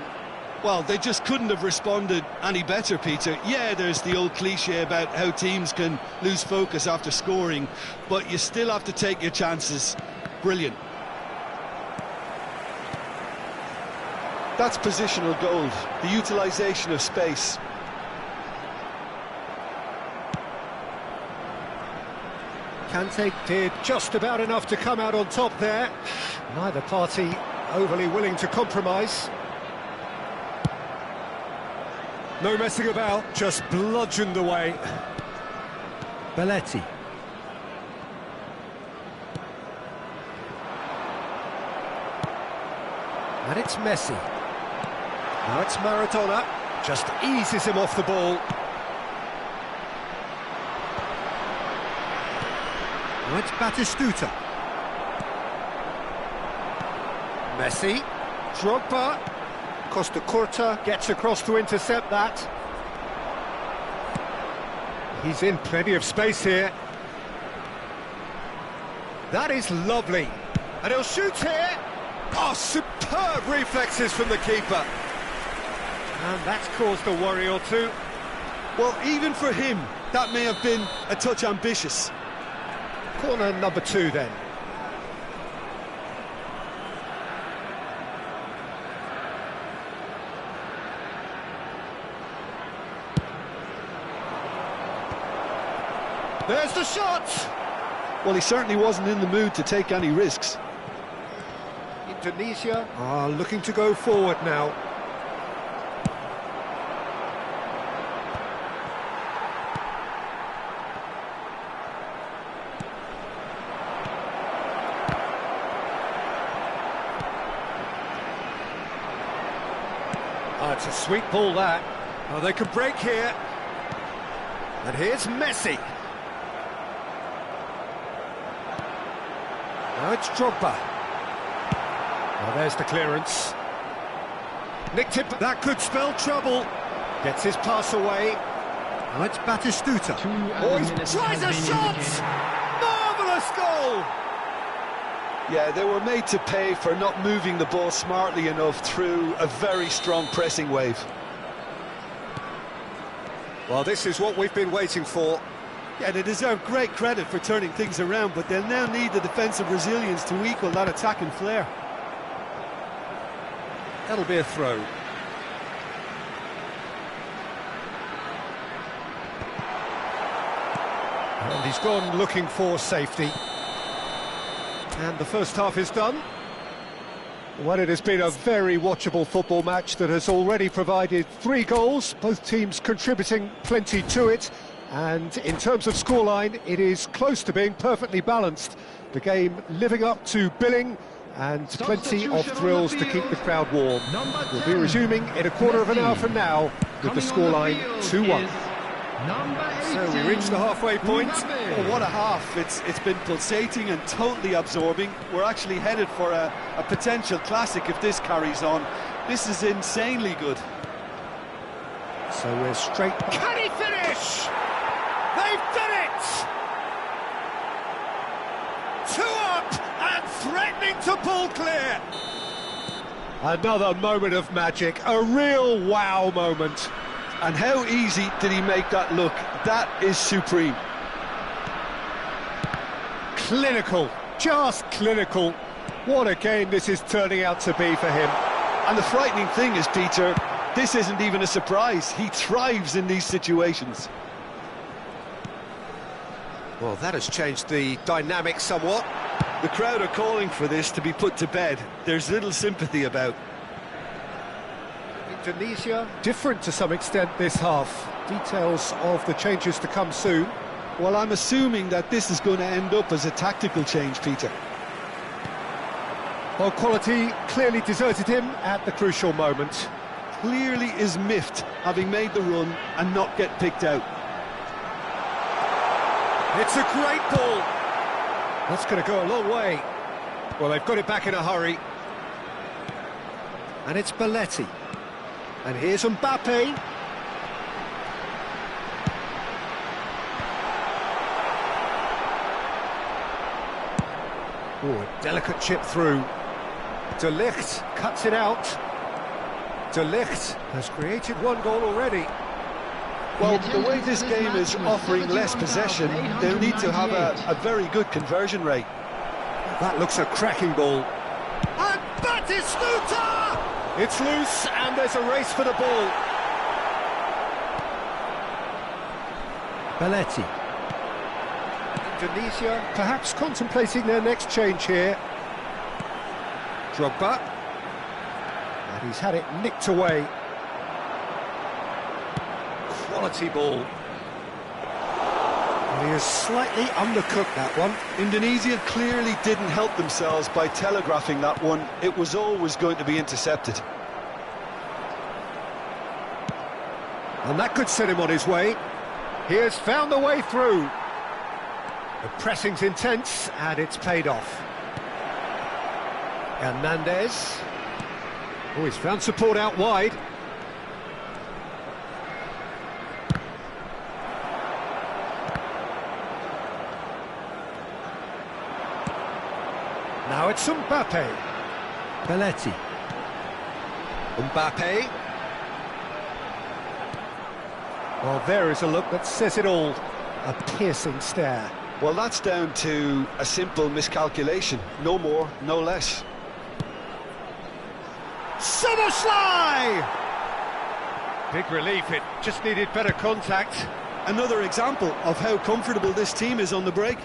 Well, they just couldn't have responded any better, Peter. Yeah, there's the old cliche about how teams can lose focus after scoring, but you still have to take your chances. Brilliant. That's positional gold, the utilisation of space. Kante did just about enough to come out on top there. Neither party overly willing to compromise. No messing about, just bludgeoned away. Belletti. And it's Messi. Now it's Maradona, just eases him off the ball. Now it's Batistuta. Messi. Drogba. Costa Curta gets across to intercept that. He's in plenty of space here. That is lovely. And he'll shoot here. Oh, superb reflexes from the keeper. And that's caused a worry or two. Well, even for him, that may have been a touch ambitious. Corner number 2 then. There's the shot! Well, he certainly wasn't in the mood to take any risks. Indonesia are looking to go forward now. Oh, it's a sweet ball, that. Oh, they can break here. And here's Messi. Now it's Drogba. Oh, there's the clearance. Nicked it, but that could spell trouble. Gets his pass away. Now it's Batistuta. Oh, he tries a shot! Marvellous goal! Yeah, they were made to pay for not moving the ball smartly enough through a very strong pressing wave. Well, this is what we've been waiting for. Yeah, they deserve great credit for turning things around, but they'll now need the defensive resilience to equal that attacking flair. That'll be a throw. And he's gone looking for safety. And the first half is done. Well, it has been a very watchable football match that has already provided 3 goals, both teams contributing plenty to it. And in terms of scoreline, it is close to being perfectly balanced. The game living up to billing and plenty of thrills to keep the crowd warm. We'll be resuming in a quarter of an hour from now with the scoreline 2-1. So we reached the halfway point. Oh, what a half. It's been pulsating and totally absorbing. We're actually headed for a potential classic if this carries on. This is insanely good. So we're straight... Can he finish? They've done it! Two up and threatening to pull clear. Another moment of magic, a real wow moment. And how easy did he make that look? That is supreme. Clinical, just clinical. What a game this is turning out to be for him. And the frightening thing is, Peter, this isn't even a surprise. He thrives in these situations. Well, that has changed the dynamic somewhat. The crowd are calling for this to be put to bed. There's little sympathy about. Indonesia, different to some extent this half. Details of the changes to come soon. Well, I'm assuming that this is going to end up as a tactical change, Peter. Well, quality clearly deserted him at the crucial moment. Clearly is miffed, having made the run and not get picked out. It's a great ball. That's going to go a long way. Well, they've got it back in a hurry. And it's Belletti. And here's Mbappe. Oh, a delicate chip through. De Ligt cuts it out. De Ligt has created one goal already. Well, the way this game is offering less possession, they'll need to have a very good conversion rate. That looks a cracking ball. And Batistuta! It's loose, and there's a race for the ball. Belletti. Indonesia perhaps contemplating their next change here. Drogba. And he's had it nicked away. Quality ball. And he has slightly undercooked that one. Indonesia clearly didn't help themselves by telegraphing that one. It was always going to be intercepted. And that could set him on his way. He has found the way through. The pressing's intense, and it's paid off. Hernandez. Oh, he's found support out wide. Now it's Mbappe. Belletti. Mbappe. Well, there is a look that says it all. A piercing stare. Well, that's down to a simple miscalculation. No more, no less. Szoboszlai! Big relief, it just needed better contact. Another example of how comfortable this team is on the break.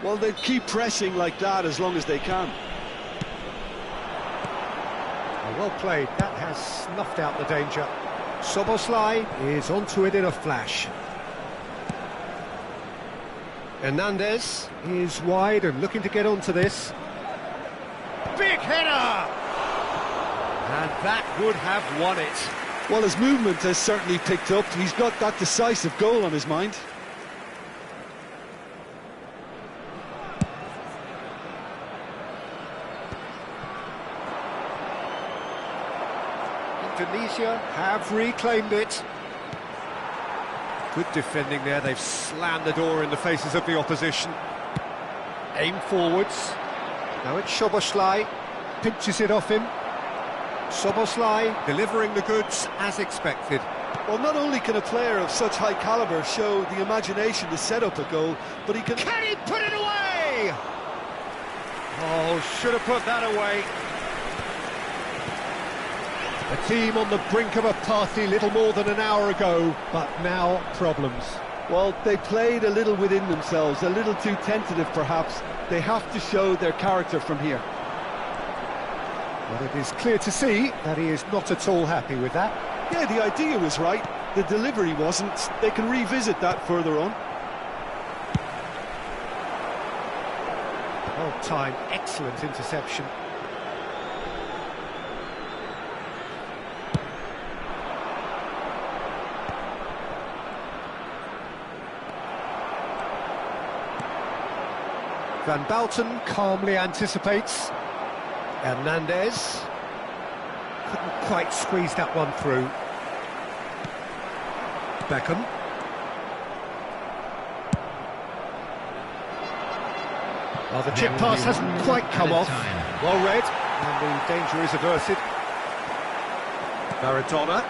Well, they keep pressing like that as long as they can. Well played, that has snuffed out the danger. Szoboszlai is onto it in a flash. Hernandez is wide and looking to get onto this. Big header! And that would have won it. Well, his movement has certainly picked up. He's got that decisive goal on his mind. Indonesia have reclaimed it. Good defending there, they've slammed the door in the faces of the opposition. Aim forwards. Now it's Szoboszlai, pinches it off him. Szoboszlai delivering the goods as expected. Well, not only can a player of such high calibre show the imagination to set up a goal, but he can... Can he put it away? Oh, should have put that away. A team on the brink of a party little more than an hour ago, but now problems. Well, they played a little within themselves, a little too tentative perhaps. They have to show their character from here. But it is clear to see that he is not at all happy with that. Yeah, the idea was right, the delivery wasn't. They can revisit that further on. Well timed, excellent interception. Van Bouten calmly anticipates. Hernandez couldn't quite squeeze that one through. Beckham. Well, the chip pass hasn't quite come off. Well read, and the danger is averted. Maradona.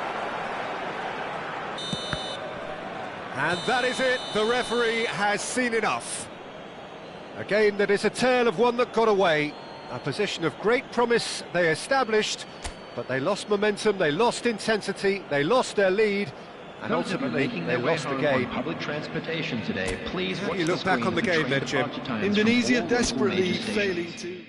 And that is it. The referee has seen enough. A game that is a tale of one that got away. A position of great promise they established, but they lost momentum, they lost intensity, they lost their lead, and ultimately they lost the game. Public transportation today. Please. How do you look back on the game then, Jim? Indonesia desperately failing to...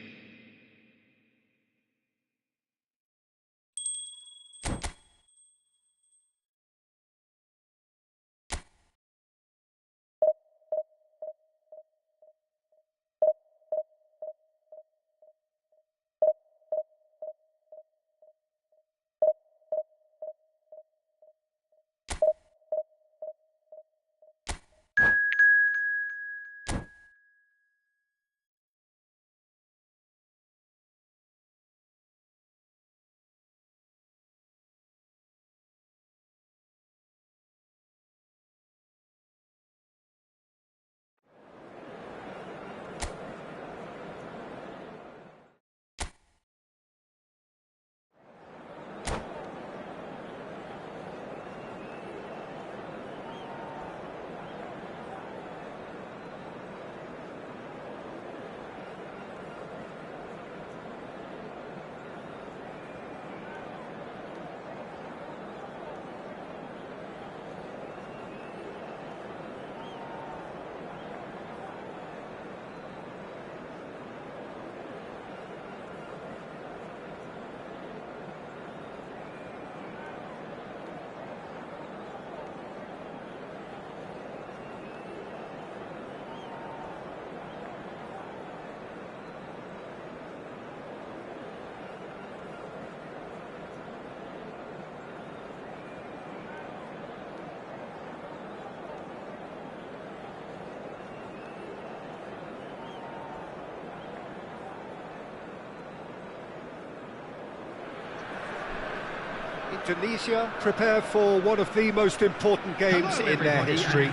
Indonesia prepare for one of the most important games in their history.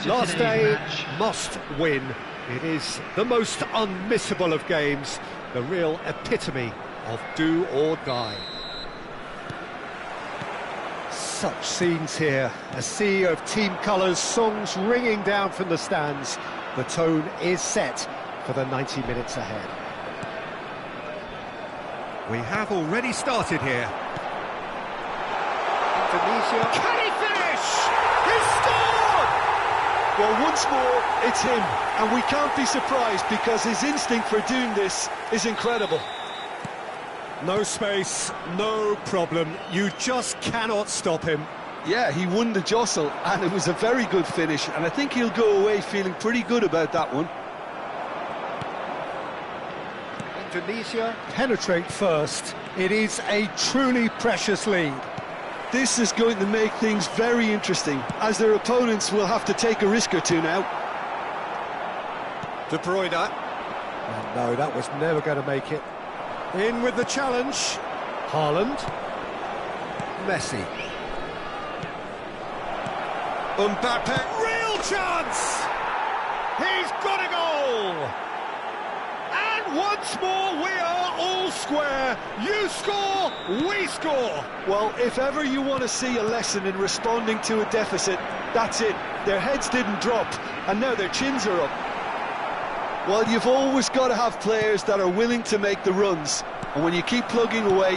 Last day, must win. It is the most unmissable of games, the real epitome of do or die. Such scenes here, a sea of team colours, songs ringing down from the stands. The tone is set for the 90 minutes ahead. We have already started here. Indonesia. Can he finish? He's scored! Well, once more, it's him, and we can't be surprised because his instinct for doing this is incredible. No space, no problem. You just cannot stop him. Yeah, he won the jostle, and it was a very good finish, and I think he'll go away feeling pretty good about that one. Indonesia penetrate first. It is a truly precious lead. This is going to make things very interesting, as their opponents will have to take a risk or two now. De Bruyne. And no, that was never going to make it. In with the challenge. Haaland. Messi. Mbappe. Real chance! He's got a goal! And once more we are all square. You score, we score. Well, if ever you want to see a lesson in responding to a deficit, that's it. Their heads didn't drop, and now their chins are up. Well, you've always got to have players that are willing to make the runs, and when you keep plugging away,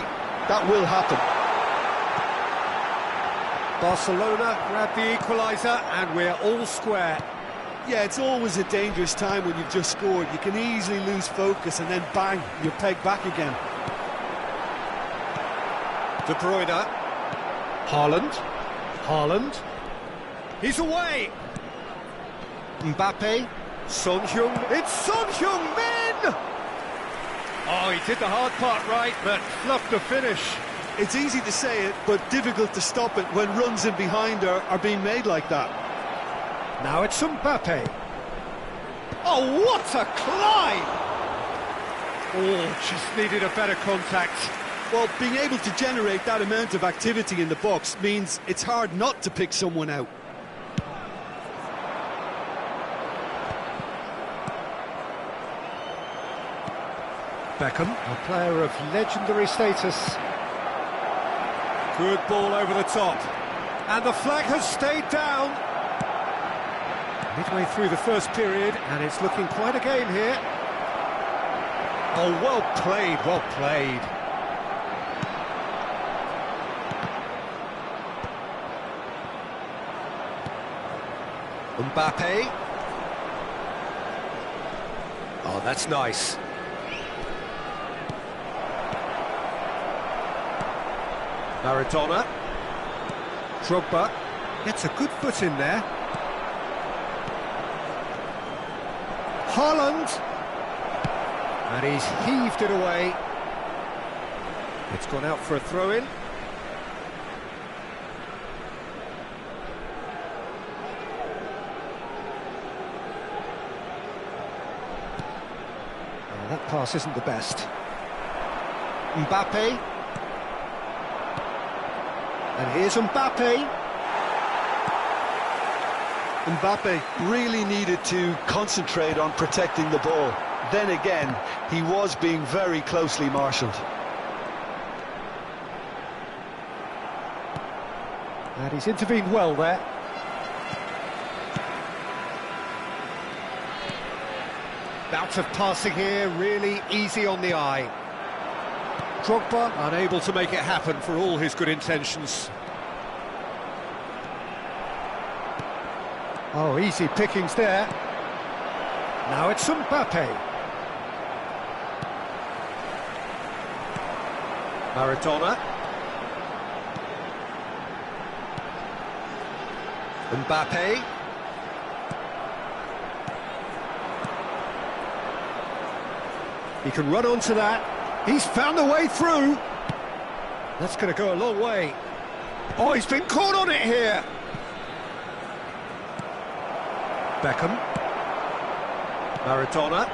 that will happen. Barcelona grab the equaliser, and we're all square. Yeah, it's always a dangerous time when you've just scored. You can easily lose focus and then bang, you're pegged back again. De Bruyne. Haaland. Haaland. He's away. Mbappe. Son Heung. It's Son Heung-min! Oh, he did the hard part right, but fluffed the finish. It's easy to say it, but difficult to stop it when runs in behind are being made like that. Now it's Mbappe. Oh, what a climb! Oh, just needed a better contact. Well, being able to generate that amount of activity in the box means it's hard not to pick someone out. Beckham, a player of legendary status. Good ball over the top. And the flag has stayed down. Midway through the first period, and it's looking quite a game here. Oh, well played, well played. Mbappe. Oh, that's nice. Maradona. Drogba gets a good foot in there. Haaland. And he's heaved it away. It's gone out for a throw-in. That pass isn't the best. Mbappe. And here's Mbappe. Mbappe really needed to concentrate on protecting the ball. Then again, he was being very closely marshalled. And he's intervened well there. Bout of passing here, really easy on the eye. Drogba unable to make it happen for all his good intentions. Oh, easy pickings there. Now it's Mbappe. Maradona. Mbappe. He can run onto that. He's found a way through. That's going to go a long way. Oh, he's been caught on it here. Beckham. Maradona.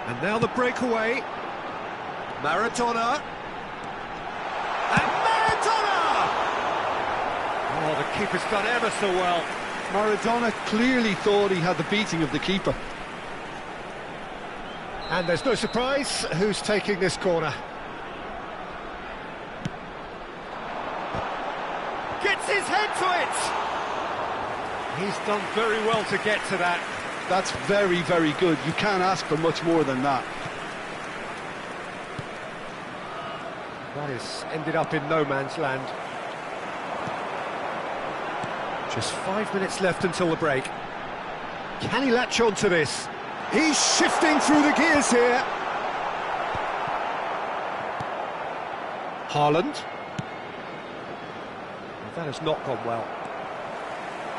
And now the breakaway. Maradona. And Maradona! Oh, the keeper's done ever so well. Maradona clearly thought he had the beating of the keeper. And there's no surprise who's taking this corner. Gets his head to it! He's done very well to get to that. That's very, very good. You can't ask for much more than that. That has ended up in no man's land. Just 5 minutes left until the break. Can he latch on to this? He's shifting through the gears here. Haaland. That has not gone well.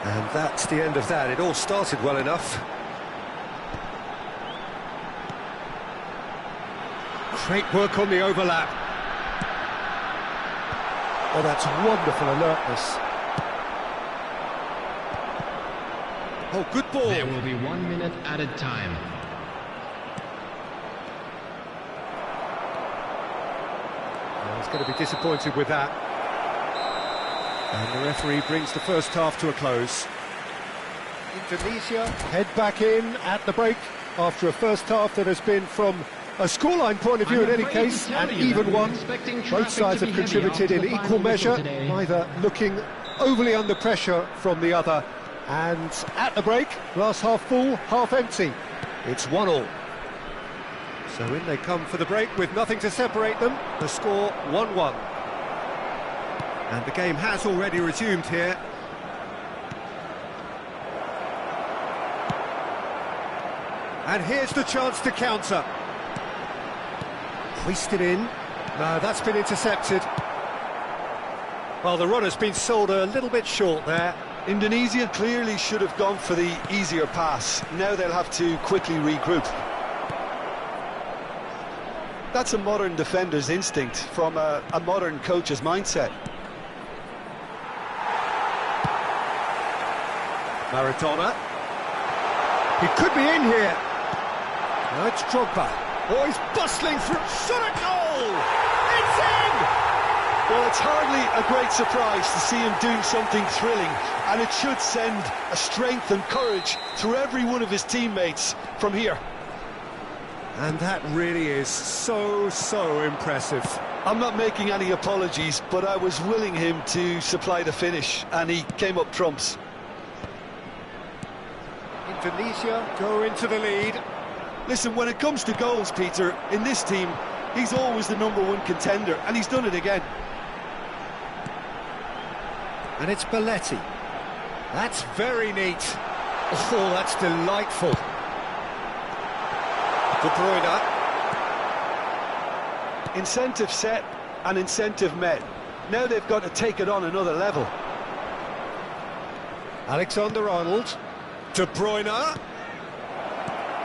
And that's the end of that. It all started well enough. Great work on the overlap. Oh, that's wonderful alertness. Oh, good ball. There will be 1 minute added time. Well, he's going to be disappointed with that. And the referee brings the first half to a close. Indonesia head back in at the break after a first half that has been, from a scoreline point of view in any case, an even one. Both sides have contributed in equal measure, neither looking overly under pressure from the other. And at the break, glass half full, half empty. It's 1-1. So in they come for the break with nothing to separate them. The score 1-1. And the game has already resumed here. And here's the chance to counter. Hoisted in. No, that's been intercepted. Well, the run has been sold a little bit short there. Indonesia clearly should have gone for the easier pass. Now they'll have to quickly regroup. That's a modern defender's instinct from a modern coach's mindset. Maradona. He could be in here. Now it's Drogba. Oh, he's bustling through. Shot at goal! It's in! Well, it's hardly a great surprise to see him doing something thrilling, and it should send a strength and courage through every one of his teammates from here. And that really is so impressive. I'm not making any apologies, but I was willing him to supply the finish, and he came up trumps. Indonesia go into the lead. Listen, when it comes to goals, Peter, in this team, he's always the #1 contender, and he's done it again. And it's Belletti. That's very neat. Oh, that's delightful. De Bruyne. Incentive set and incentive met. Now they've got to take it on another level. Alexander-Arnold. De Bruyne.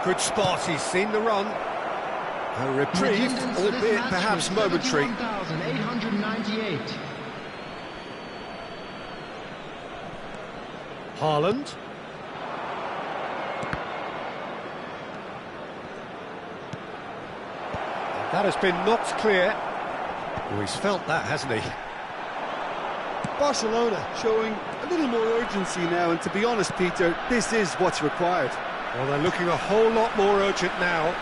Good spot, he's seen the run. A reprieve, albeit perhaps momentary. 898. Haaland. That has been knocked clear. Oh, he's felt that, hasn't he? Barcelona showing a little more urgency now, and to be honest, Peter, this is what's required. Well, they're looking a whole lot more urgent now.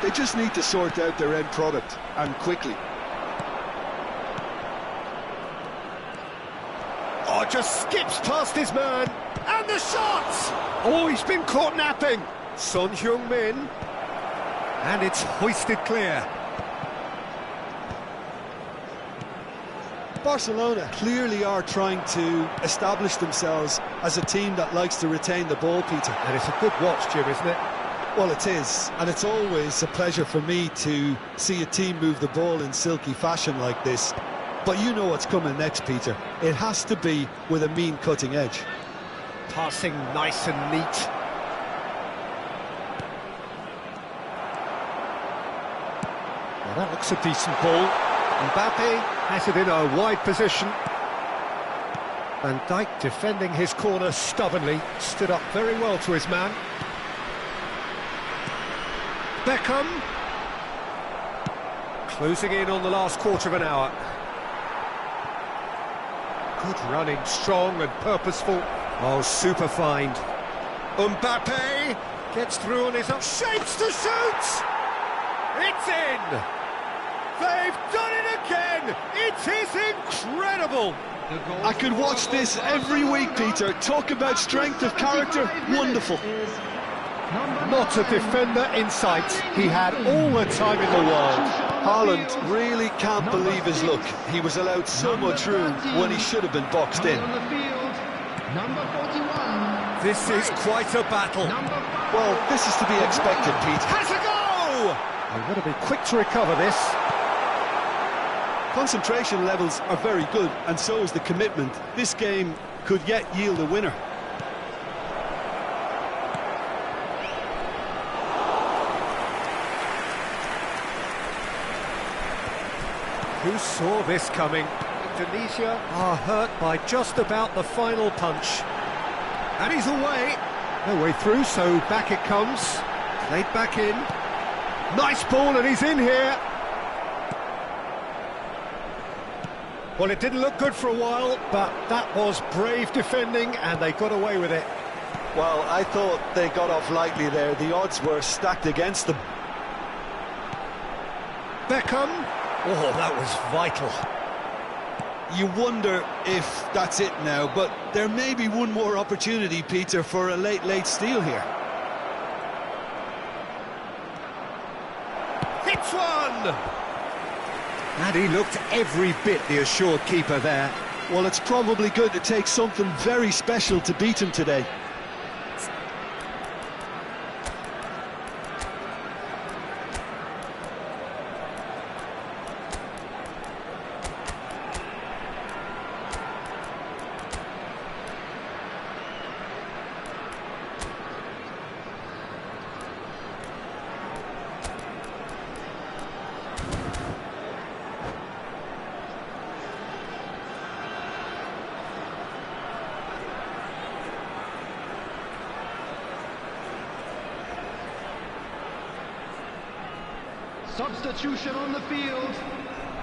They just need to sort out their end product, and quickly. Oh, just skips past his man. And the shot! Oh, he's been caught napping. Son Heung-min. And it's hoisted clear. Barcelona clearly are trying to establish themselves as a team that likes to retain the ball, Peter. And it's a good watch, Jim, isn't it? Well, it is, and it's always a pleasure for me to see a team move the ball in silky fashion like this. But you know what's coming next, Peter. It has to be with a mean cutting edge. Passing nice and neat. Well, that looks a decent ball. Mbappe has it in a wide position. Van Dijk defending his corner stubbornly, stood up very well to his man. Beckham. Closing in on the last quarter of an hour. Good running, strong and purposeful. Oh, super find. Mbappe gets through on his up, shapes to shoot! It's in! They've done it again! It is incredible! I could watch this every week, Peter. Talk about strength of character, wonderful. Not a defender in sight. He had all the time in the world. Haaland really can't believe his luck. He was allowed so much room when he should have been boxed in. Number 41. This is quite a battle. Well, this is to be expected, Pete. Has a go! They've got to be quick to recover this. Concentration levels are very good, and so is the commitment. This game could yet yield a winner. Who saw this coming? Indonesia are hurt by just about the final punch. And he's away. No way through, so back it comes. Played back in. Nice ball, and he's in here. Well, it didn't look good for a while, but that was brave defending, and they got away with it. Well, I thought they got off lightly there. The odds were stacked against them. Beckham. Oh, that was vital. You wonder if that's it now, but there may be one more opportunity, Peter, for a late steal here. Hits one! And he looked every bit the assured keeper there. Well, it's probably going to take something very special to beat him today. Substitution on the field.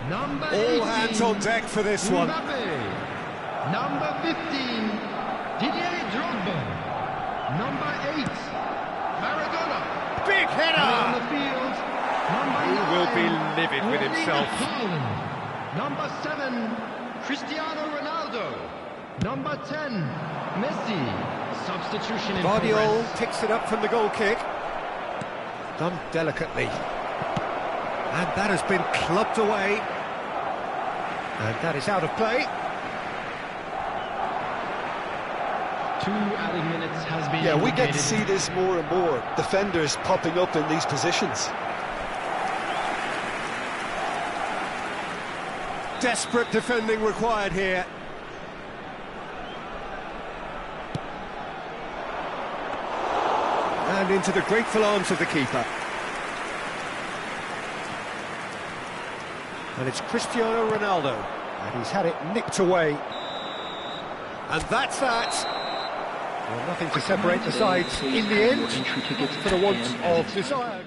Number 18. All hands on deck for this one. Mbappe. Number 15. Didier Drogba. Number 8. Maradona. big On header! the field, number He will be 9, livid with Erling himself. Haaland. Number 7, Cristiano Ronaldo. Number 10, Messi. Substitution in Guardiola progress. picks it up from the goal kick. Done delicately. And that has been clubbed away. And that is out of play. 2 added minutes has been Yeah, we get to indicated. see this more and more. Defenders popping up in these positions. Desperate defending required here. And into the grateful arms of the keeper. And it's Cristiano Ronaldo. And he's had it nicked away. And that's that. Well, nothing to separate the sides in the end, for the want of desire.